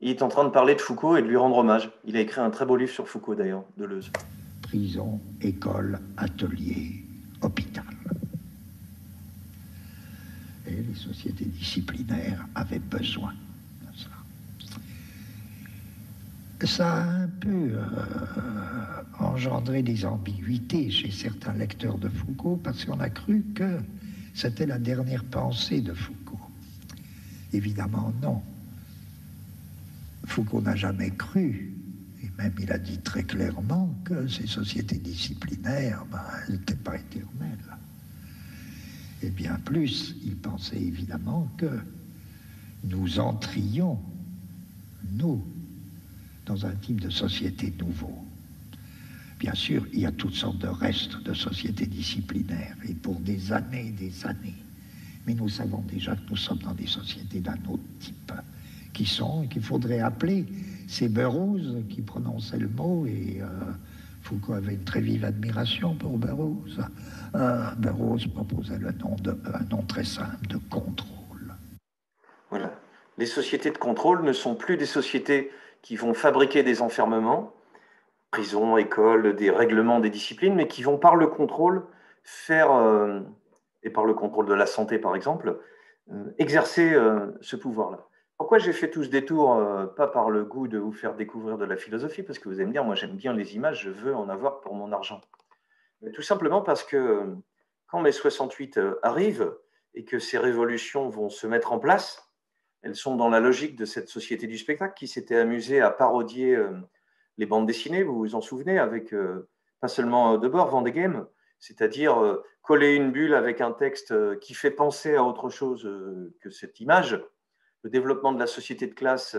Il est en train de parler de Foucault et de lui rendre hommage. Il a écrit un très beau livre sur Foucault, d'ailleurs, Deleuze. Prison, école, atelier, hôpital. Et les sociétés disciplinaires avaient besoin de ça. Ça a un peu engendré des ambiguïtés chez certains lecteurs de Foucault parce qu'on a cru que c'était la dernière pensée de Foucault. Évidemment, non. Foucault n'a jamais cru, et même il a dit très clairement que ces sociétés disciplinaires, elles n'étaient pas éternelles. Et bien plus, il pensait évidemment que nous entrions, nous, dans un type de société nouveau. Bien sûr, il y a toutes sortes de restes de sociétés disciplinaires, et pour des années, mais nous savons déjà que nous sommes dans des sociétés d'un autre type, qu'il faudrait appeler ces Burroughs qui prononçaient le mot, et Foucault avait une très vive admiration pour Burroughs. Burroughs proposait un nom très simple de contrôle. Voilà. Les sociétés de contrôle ne sont plus des sociétés qui vont fabriquer des enfermements, prisons, écoles, des règlements, des disciplines, mais qui vont par le contrôle faire, et par le contrôle de la santé par exemple, exercer ce pouvoir-là. Pourquoi j'ai fait tout ce détour, pas par le goût de vous faire découvrir de la philosophie, parce que vous allez me dire, moi j'aime bien les images, je veux en avoir pour mon argent. Mais tout simplement parce que quand mai 68 arrive et que ces révolutions vont se mettre en place, elles sont dans la logique de cette société du spectacle qui s'était amusée à parodier les bandes dessinées, vous vous en souvenez, avec pas seulement Debord, Vandegem, c'est-à-dire coller une bulle avec un texte qui fait penser à autre chose que cette image. Le développement de la société de classe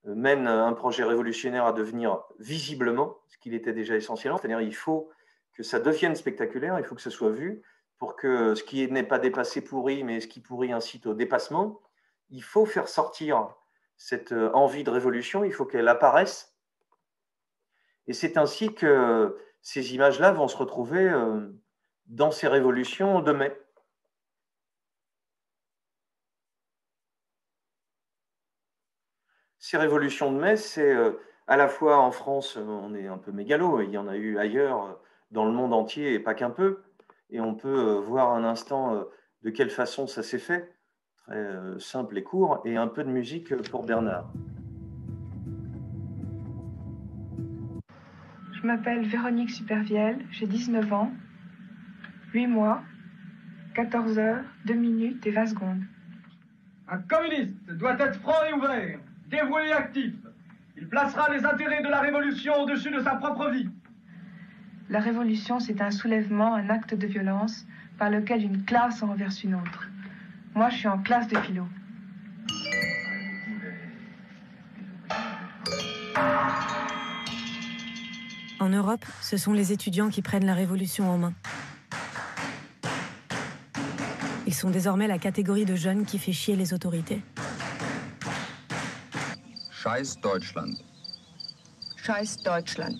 mène un projet révolutionnaire à devenir visiblement ce qu'il était déjà essentiellement, c'est-à-dire il faut que ça devienne spectaculaire, il faut que ça soit vu, pour que ce qui n'est pas dépassé pourrit, mais ce qui pourrit incite au dépassement. Il faut faire sortir cette envie de révolution, il faut qu'elle apparaisse. Et c'est ainsi que ces images-là vont se retrouver dans ces révolutions de mai. Ces révolutions de mai, c'est à la fois en France, on est un peu mégalo, il y en a eu ailleurs dans le monde entier et pas qu'un peu. Et on peut voir un instant de quelle façon ça s'est fait, très simple et court, et un peu de musique pour Bernard. Je m'appelle Véronique Supervielle, j'ai 19 ans, 8 mois, 14 heures, 2 minutes et 20 secondes. Un communiste doit être franc et ouvert, dévoué et actif. Il placera les intérêts de la révolution au-dessus de sa propre vie. La révolution, c'est un soulèvement, un acte de violence par lequel une classe en renverse une autre. Moi, je suis en classe de philo. En Europe, ce sont les étudiants qui prennent la révolution en main. Ils sont désormais la catégorie de jeunes qui fait chier les autorités. Scheiß Deutschland. Scheiß Deutschland.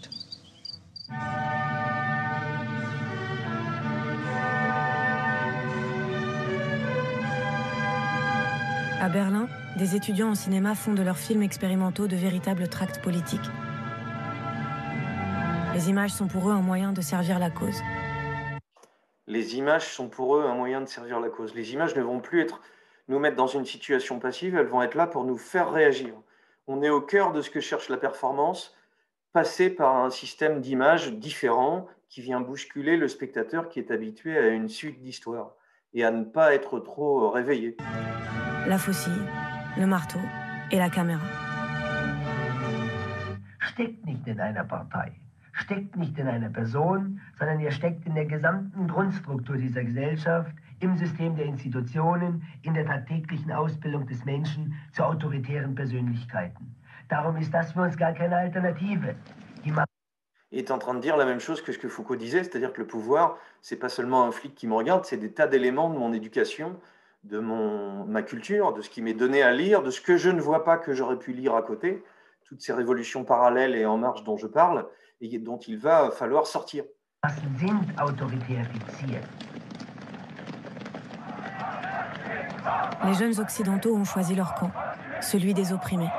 À Berlin, des étudiants en cinéma font de leurs films expérimentaux de véritables tracts politiques. Les images sont pour eux un moyen de servir la cause. Les images sont pour eux un moyen de servir la cause. Les images ne vont plus nous mettre dans une situation passive, elles vont être là pour nous faire réagir. On est au cœur de ce que cherche la performance, passer par un système d'images différent qui vient bousculer le spectateur qui est habitué à une suite d'histoires et à ne pas être trop réveillé. La faucille, le marteau et la caméra. Steckt nicht in einer Partei, steckt nicht in einer Person, sondern er steckt in der gesamten Grundstruktur dieser Gesellschaft, im System der Institutionen, in der tagtäglichen Ausbildung des Menschen zu autoritären Persönlichkeiten. Darum ist das für uns gar keine Alternative. Il est en train de dire la même chose que ce que Foucault disait, c'est-à-dire que le pouvoir, c'est pas seulement un flic qui me regarde, c'est des tas d'éléments de mon éducation, de ma culture, de ce qui m'est donné à lire, de ce que je ne vois pas que j'aurais pu lire à côté, toutes ces révolutions parallèles et en marche dont je parle, et dont il va falloir sortir. Les jeunes occidentaux ont choisi leur camp, celui des opprimés.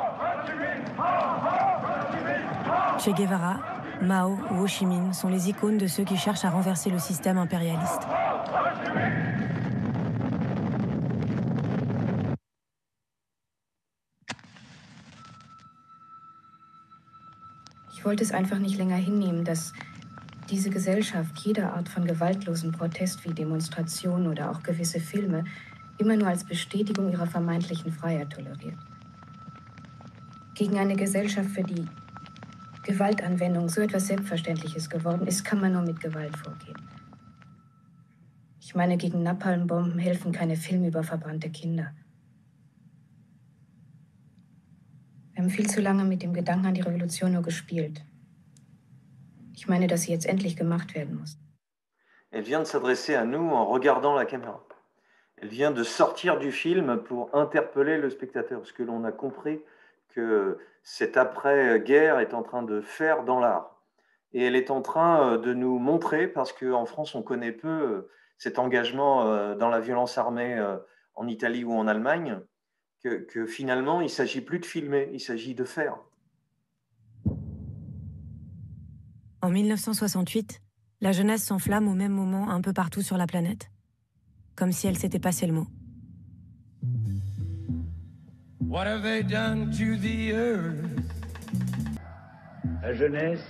Che Guevara, Mao ou Ho Chi Minh sont les icônes de ceux qui cherchent à renverser le système impérialiste. Ich wollte es einfach nicht länger hinnehmen, dass diese Gesellschaft jede Art von gewaltlosen Protest wie Demonstrationen oder auch gewisse Filme immer nur als Bestätigung ihrer vermeintlichen Freiheit toleriert. Gegen eine Gesellschaft, für die Gewaltanwendung so etwas Selbstverständliches geworden ist, kann man nur mit Gewalt vorgehen. Ich meine, gegen Napalmbomben helfen keine Filme über verbrannte Kinder. Wir haben viel zu lange mit dem Gedanken an die Revolution nur gespielt. Ich meine, dass sie jetzt endlich gemacht werden muss. Elle vient de s'adresser à nous en regardant la caméra. Elle vient de sortir du film pour interpeller le spectateur, parce que l'on a compris que cet après-guerre est en train de faire dans l'art. Et elle est en train de nous montrer, parce qu'en France, on connaît peu cet engagement dans la violence armée en Italie ou en Allemagne, que finalement, il ne s'agit plus de filmer, il s'agit de faire. En 1968, la jeunesse s'enflamme au même moment un peu partout sur la planète, comme si elle s'était passé le mot. What have they done to the earth? La jeunesse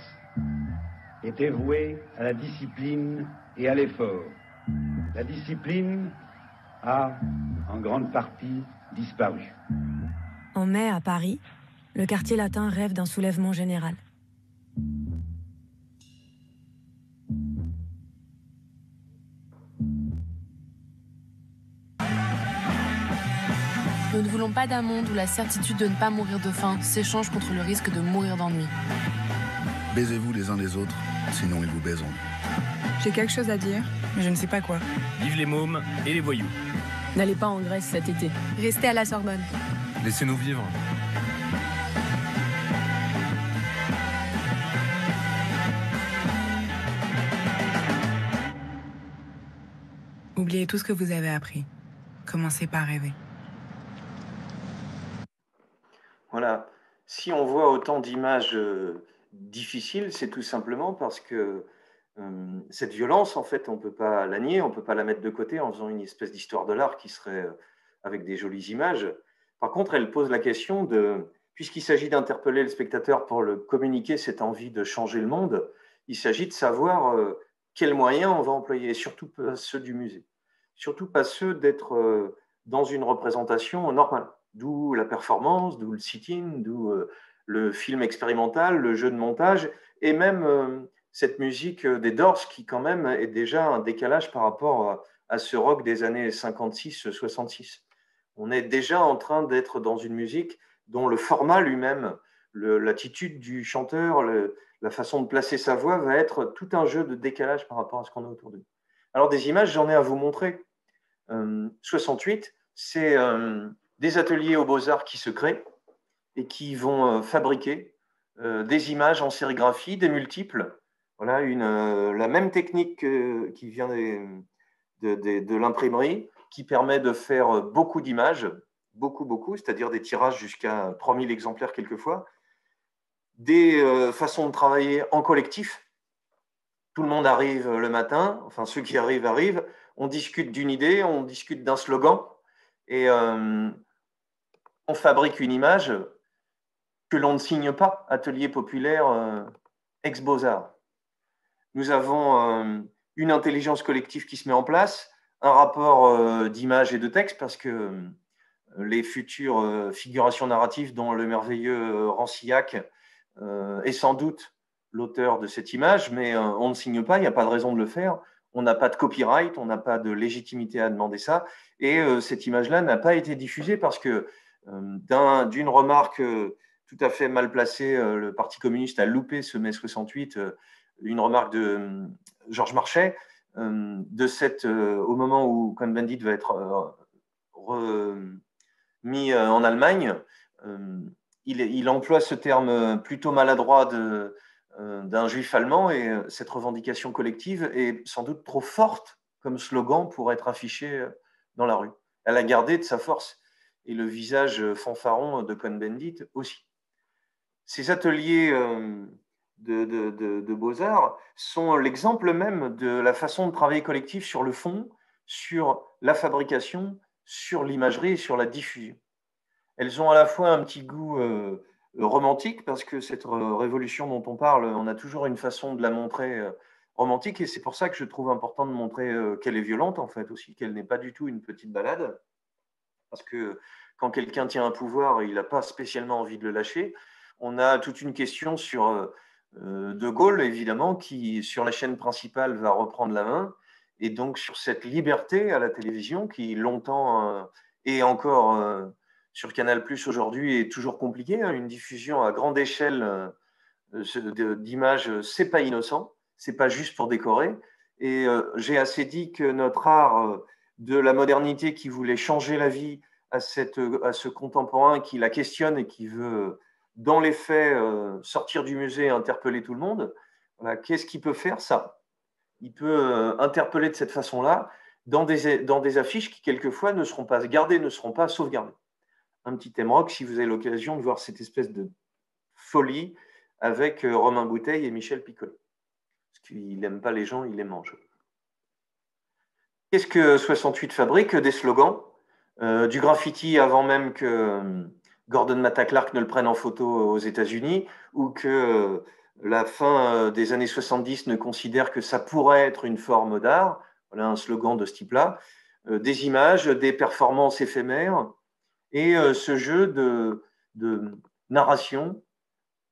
était vouée à la discipline et à l'effort. La discipline a, en grande partie, disparu. En mai, à Paris, le quartier latin rêve d'un soulèvement général. Nous ne voulons pas d'un monde où la certitude de ne pas mourir de faim s'échange contre le risque de mourir d'ennui. Baisez-vous les uns les autres, sinon ils vous baiseront. J'ai quelque chose à dire, mais je ne sais pas quoi. Vive les mômes et les voyous. N'allez pas en Grèce cet été. Restez à la Sorbonne. Laissez-nous vivre. Oubliez tout ce que vous avez appris. Commencez par rêver. Voilà. Si on voit autant d'images difficiles, c'est tout simplement parce que cette violence, en fait, on ne peut pas la nier, on ne peut pas la mettre de côté en faisant une espèce d'histoire de l'art qui serait avec des jolies images. Par contre, elle pose la question de, puisqu'il s'agit d'interpeller le spectateur pour le communiquer cette envie de changer le monde, il s'agit de savoir quels moyens on va employer, et surtout pas ceux du musée. Surtout pas ceux d'être dans une représentation normale. D'où la performance, d'où le sit-in, d'où le film expérimental, le jeu de montage, et même cette musique des Doors qui quand même est déjà un décalage par rapport à ce rock des années 56-66. On est déjà en train d'être dans une musique dont le format lui-même, l'attitude du chanteur, la façon de placer sa voix va être tout un jeu de décalage par rapport à ce qu'on a autour de nous. Alors des images, j'en ai à vous montrer. 68, c'est des ateliers aux Beaux-Arts qui se créent et qui vont fabriquer des images en sérigraphie, des multiples. Voilà, la même technique qui vient de l'imprimerie, qui permet de faire beaucoup d'images, beaucoup, c'est-à-dire des tirages jusqu'à 3000 exemplaires quelquefois, des façons de travailler en collectif. Tout le monde arrive le matin, enfin ceux qui arrivent, on discute d'une idée, on discute d'un slogan, et on fabrique une image que l'on ne signe pas, atelier populaire ex-Beaux-Arts. Nous avons une intelligence collective qui se met en place, un rapport d'image et de texte, parce que les futures figurations narratives, dont le merveilleux Rancillac est sans doute l'auteur de cette image, mais on ne signe pas, il n'y a pas de raison de le faire. On n'a pas de copyright, on n'a pas de légitimité à demander ça. Et cette image-là n'a pas été diffusée parce que d'une remarque tout à fait mal placée, le Parti communiste a loupé ce mai 68, une remarque de Georges Marchais, au moment où Cohn-Bendit va être remis en Allemagne, il emploie ce terme plutôt maladroit d'un juif allemand, et cette revendication collective est sans doute trop forte comme slogan pour être affichée dans la rue. Elle a gardé de sa force, et le visage fanfaron de Cohn-Bendit aussi. Ces ateliers de Beaux-Arts sont l'exemple même de la façon de travailler collectif sur le fond, sur la fabrication, sur l'imagerie et sur la diffusion. Elles ont à la fois un petit goût romantique, parce que cette révolution dont on parle, on a toujours une façon de la montrer romantique, et c'est pour ça que je trouve important de montrer qu'elle est violente, en fait, aussi, qu'elle n'est pas du tout une petite balade, parce que quand quelqu'un tient un pouvoir, il n'a pas spécialement envie de le lâcher. On a toute une question sur De Gaulle, évidemment, qui, sur la chaîne principale, va reprendre la main, et donc sur cette liberté à la télévision, qui longtemps et encore sur Canal+ aujourd'hui est toujours compliquée. Une diffusion à grande échelle d'images, c'est pas innocent, c'est pas juste pour décorer. Et j'ai assez dit que notre art de la modernité qui voulait changer la vie à ce contemporain qui la questionne et qui veut, dans les faits, sortir du musée et interpeller tout le monde, voilà, qu'est-ce qu'il peut faire, ça? Il peut interpeller de cette façon-là dans des affiches qui, quelquefois, ne seront pas gardées, ne seront pas sauvegardées. Un petit thème rock, si vous avez l'occasion de voir cette espèce de folie avec Romain Bouteille et Michel Piccoli. Parce qu'il n'aime pas les gens, il les mange. Qu'est-ce que 68 fabrique? Des slogans, du graffiti avant même que Gordon Matta Clark ne le prenne en photo aux États-Unis, ou que la fin des années 70 ne considère que ça pourrait être une forme d'art. Voilà un slogan de ce type-là. Des images, des performances éphémères, et ce jeu de narration.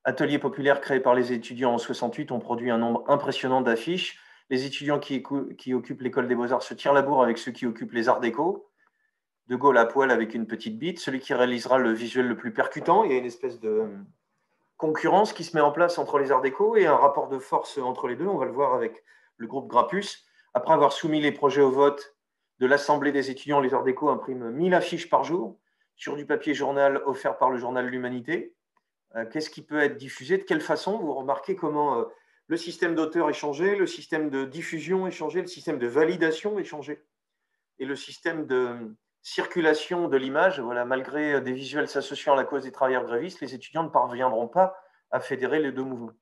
Atelier populaire créé par les étudiants en 68 ont produit un nombre impressionnant d'affiches. Les étudiants qui occupent l'école des beaux-arts se tirent la bourre avec ceux qui occupent les arts déco. De Gaulle à poil avec une petite bite. Celui qui réalisera le visuel le plus percutant. Il y a une espèce de concurrence qui se met en place entre les arts déco et un rapport de force entre les deux. On va le voir avec le groupe Grappus. Après avoir soumis les projets au vote de l'Assemblée des étudiants, les arts déco impriment 1000 affiches par jour sur du papier journal offert par le journal L'Humanité. Qu'est-ce qui peut être diffusé? De quelle façon? Vous remarquez comment le système d'auteur est changé, le système de diffusion est changé, le système de validation est changé. Et le système de circulation de l'image, voilà, malgré des visuels s'associant à la cause des travailleurs grévistes, les étudiants ne parviendront pas à fédérer les deux mouvements.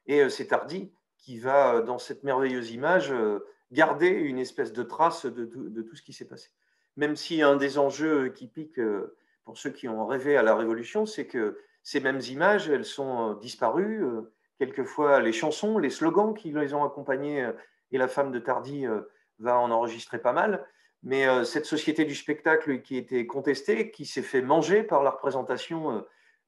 Et c'est Tardy qui va, dans cette merveilleuse image, garder une espèce de trace de tout ce qui s'est passé. Même si un des enjeux qui pique pour ceux qui ont rêvé à la Révolution, c'est que ces mêmes images, elles sont disparues. Quelquefois, les chansons, les slogans qui les ont accompagnés, et la femme de Tardy va en enregistrer pas mal. Mais cette société du spectacle qui était contestée, qui s'est fait manger par la représentation,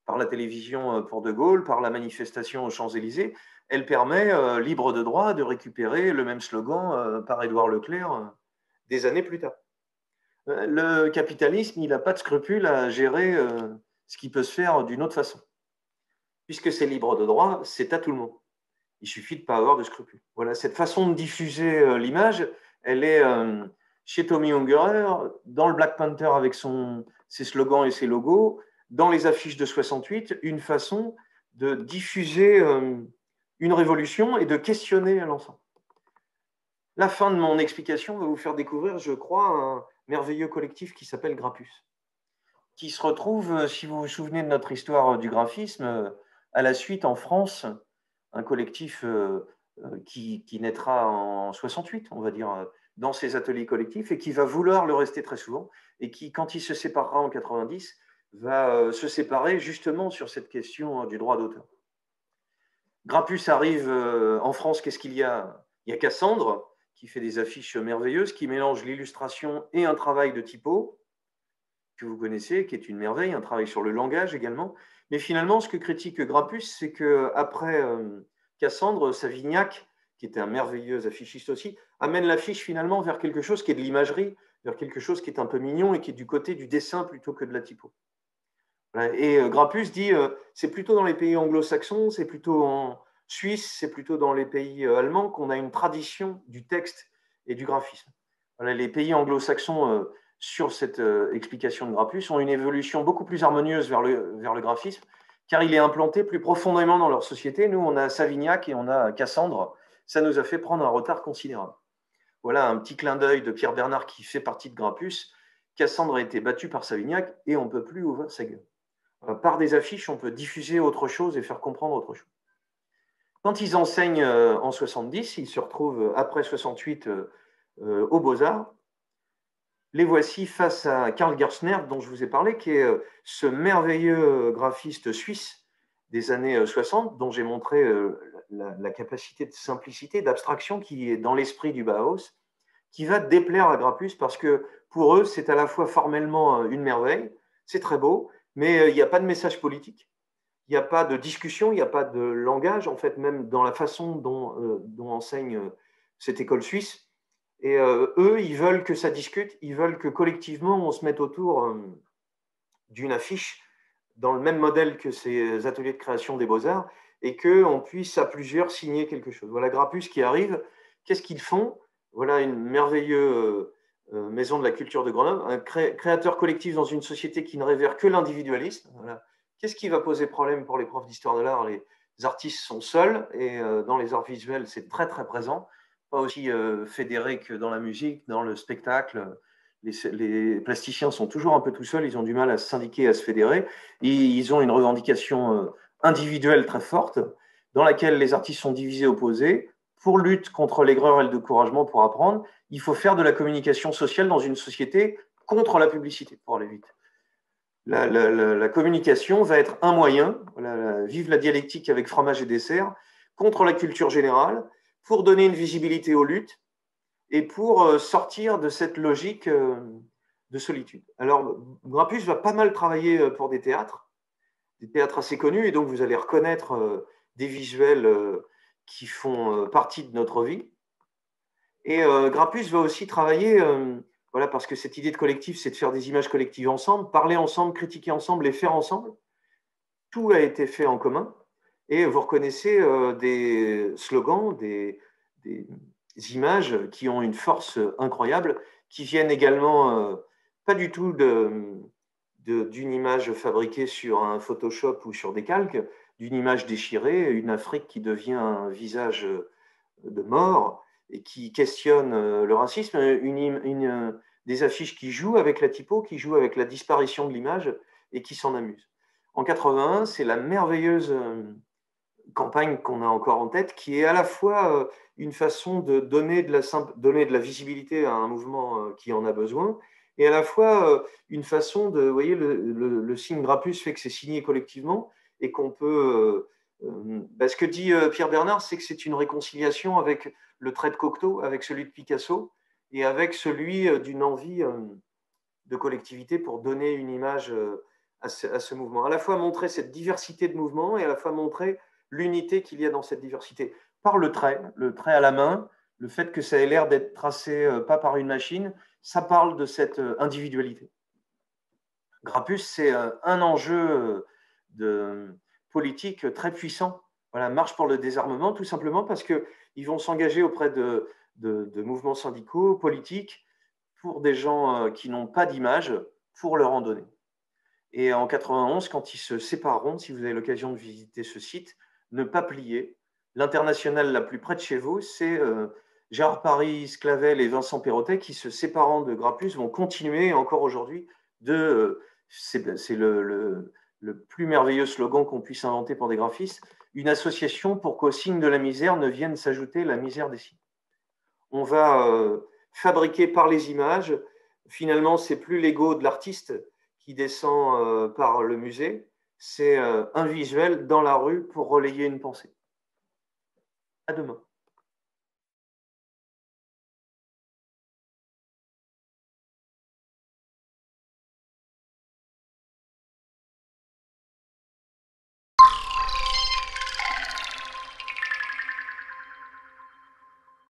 par la télévision pour De Gaulle, par la manifestation aux Champs-Élysées, elle permet, libre de droit, de récupérer le même slogan par Édouard Leclerc des années plus tard. Le capitalisme, il n'a pas de scrupule à gérer ce qui peut se faire d'une autre façon. Puisque c'est libre de droit, c'est à tout le monde. Il suffit de ne pas avoir de scrupules. Voilà, cette façon de diffuser l'image, elle est chez Tommy Ungerer, dans le Black Panther avec ses slogans et ses logos, dans les affiches de 68, une façon de diffuser une révolution et de questionner l'ensemble. La fin de mon explication va vous faire découvrir, je crois, un merveilleux collectif qui s'appelle Grappus, qui se retrouve, si vous vous souvenez de notre histoire du graphisme, à la suite en France, un collectif qui naîtra en 68, on va dire, dans ces ateliers collectifs, et qui va vouloir le rester très souvent, et qui, quand il se séparera en 90, va se séparer justement sur cette question du droit d'auteur. Grappus arrive en France, qu'est-ce qu'il y a? Il y a Cassandre, qui fait des affiches merveilleuses, qui mélange l'illustration et un travail de typo, que vous connaissez, qui est une merveille, un travail sur le langage également. Mais finalement, ce que critique Grappus, c'est qu'après Cassandre, Savignac, qui était un merveilleux affichiste aussi, amène l'affiche finalement vers quelque chose qui est de l'imagerie, vers quelque chose qui est un peu mignon et qui est du côté du dessin plutôt que de la typo. Et Grappus dit, c'est plutôt dans les pays anglo-saxons, c'est plutôt en Suisse, c'est plutôt dans les pays allemands qu'on a une tradition du texte et du graphisme. Voilà, les pays anglo-saxons, sur cette explication de Grappus, ont une évolution beaucoup plus harmonieuse vers le graphisme, car il est implanté plus profondément dans leur société. Nous, on a Savignac et on a Cassandre. Ça nous a fait prendre un retard considérable. Voilà un petit clin d'œil de Pierre Bernard qui fait partie de Grappus. Cassandre a été battu par Savignac et on ne peut plus ouvrir sa gueule. Par des affiches, on peut diffuser autre chose et faire comprendre autre chose. Quand ils enseignent en 70, ils se retrouvent après 68 aux Beaux-Arts. Les voici face à Karl Gerstner, dont je vous ai parlé, qui est ce merveilleux graphiste suisse des années 60, dont j'ai montré la capacité de simplicité, d'abstraction qui est dans l'esprit du Bauhaus, qui va déplaire à Grappus parce que pour eux, c'est à la fois formellement une merveille, c'est très beau, mais il n'y a pas de message politique. Il n'y a pas de discussion, il n'y a pas de langage, en fait, même dans la façon dont enseigne cette école suisse. Et eux, ils veulent que ça discute, ils veulent que collectivement, on se mette autour d'une affiche dans le même modèle que ces ateliers de création des beaux-arts et qu'on puisse à plusieurs signer quelque chose. Voilà Grappus qui arrive. Qu'est-ce qu'ils font? Voilà une merveilleuse maison de la culture de Grenoble, un créateur collectif dans une société qui ne révère que l'individualisme. Voilà. Qu'est-ce qui va poser problème pour les profs d'histoire de l'art? Les artistes sont seuls et dans les arts visuels, c'est très très présent. Pas aussi fédéré que dans la musique, dans le spectacle. Les plasticiens sont toujours un peu tout seuls, ils ont du mal à se syndiquer, à se fédérer. Et ils ont une revendication individuelle très forte, dans laquelle les artistes sont divisés, opposés. Pour lutte contre l'aigreur et le découragement pour apprendre, il faut faire de la communication sociale dans une société contre la publicité, pour aller vite. la communication va être un moyen, vive la dialectique avec fromage et dessert, contre la culture générale, pour donner une visibilité aux luttes et pour sortir de cette logique de solitude. Alors, Grappus va pas mal travailler pour des théâtres assez connus, et donc vous allez reconnaître des visuels qui font partie de notre vie. Et Grappus va aussi travailler, voilà, parce que cette idée de collectif, c'est de faire des images collectives ensemble, parler ensemble, critiquer ensemble et faire ensemble. Tout a été fait en commun. Et vous reconnaissez des slogans, des images qui ont une force incroyable, qui viennent également pas du tout d'une image fabriquée sur un Photoshop ou sur des calques, d'une image déchirée, une Afrique qui devient un visage de mort et qui questionne le racisme, des affiches qui jouent avec la typo, qui jouent avec la disparition de l'image et qui s'en amusent. En 81, c'est la merveilleuse campagne qu'on a encore en tête, qui est à la fois une façon de donner de la visibilité à un mouvement qui en a besoin, et à la fois une façon de, vous voyez, le signe Grappus fait que c'est signé collectivement, et qu'on peut... ce que dit Pierre Bernard, c'est que c'est une réconciliation avec le trait de Cocteau, avec celui de Picasso, et avec celui d'une envie de collectivité pour donner une image à ce mouvement. À la fois montrer cette diversité de mouvements, et à la fois montrer l'unité qu'il y a dans cette diversité. Par le trait à la main, le fait que ça ait l'air d'être tracé pas par une machine, ça parle de cette individualité. Grappus, c'est un enjeu politique très puissant. Voilà, marche pour le désarmement, tout simplement parce qu'ils vont s'engager auprès de mouvements syndicaux, politiques, pour des gens qui n'ont pas d'image, pour leur en donner. Et en 91, quand ils se sépareront, si vous avez l'occasion de visiter ce site, ne pas plier. L'internationale la plus près de chez vous, c'est Gérard Paris, Clavel et Vincent Perrottet qui, se séparant de Grappus, vont continuer encore aujourd'hui c'est le plus merveilleux slogan qu'on puisse inventer pour des graphistes, une association pour qu'au signe de la misère ne vienne s'ajouter la misère des signes. On va fabriquer par les images, finalement, c'est plus l'ego de l'artiste qui descend par le musée, c'est un visuel dans la rue pour relayer une pensée. À demain.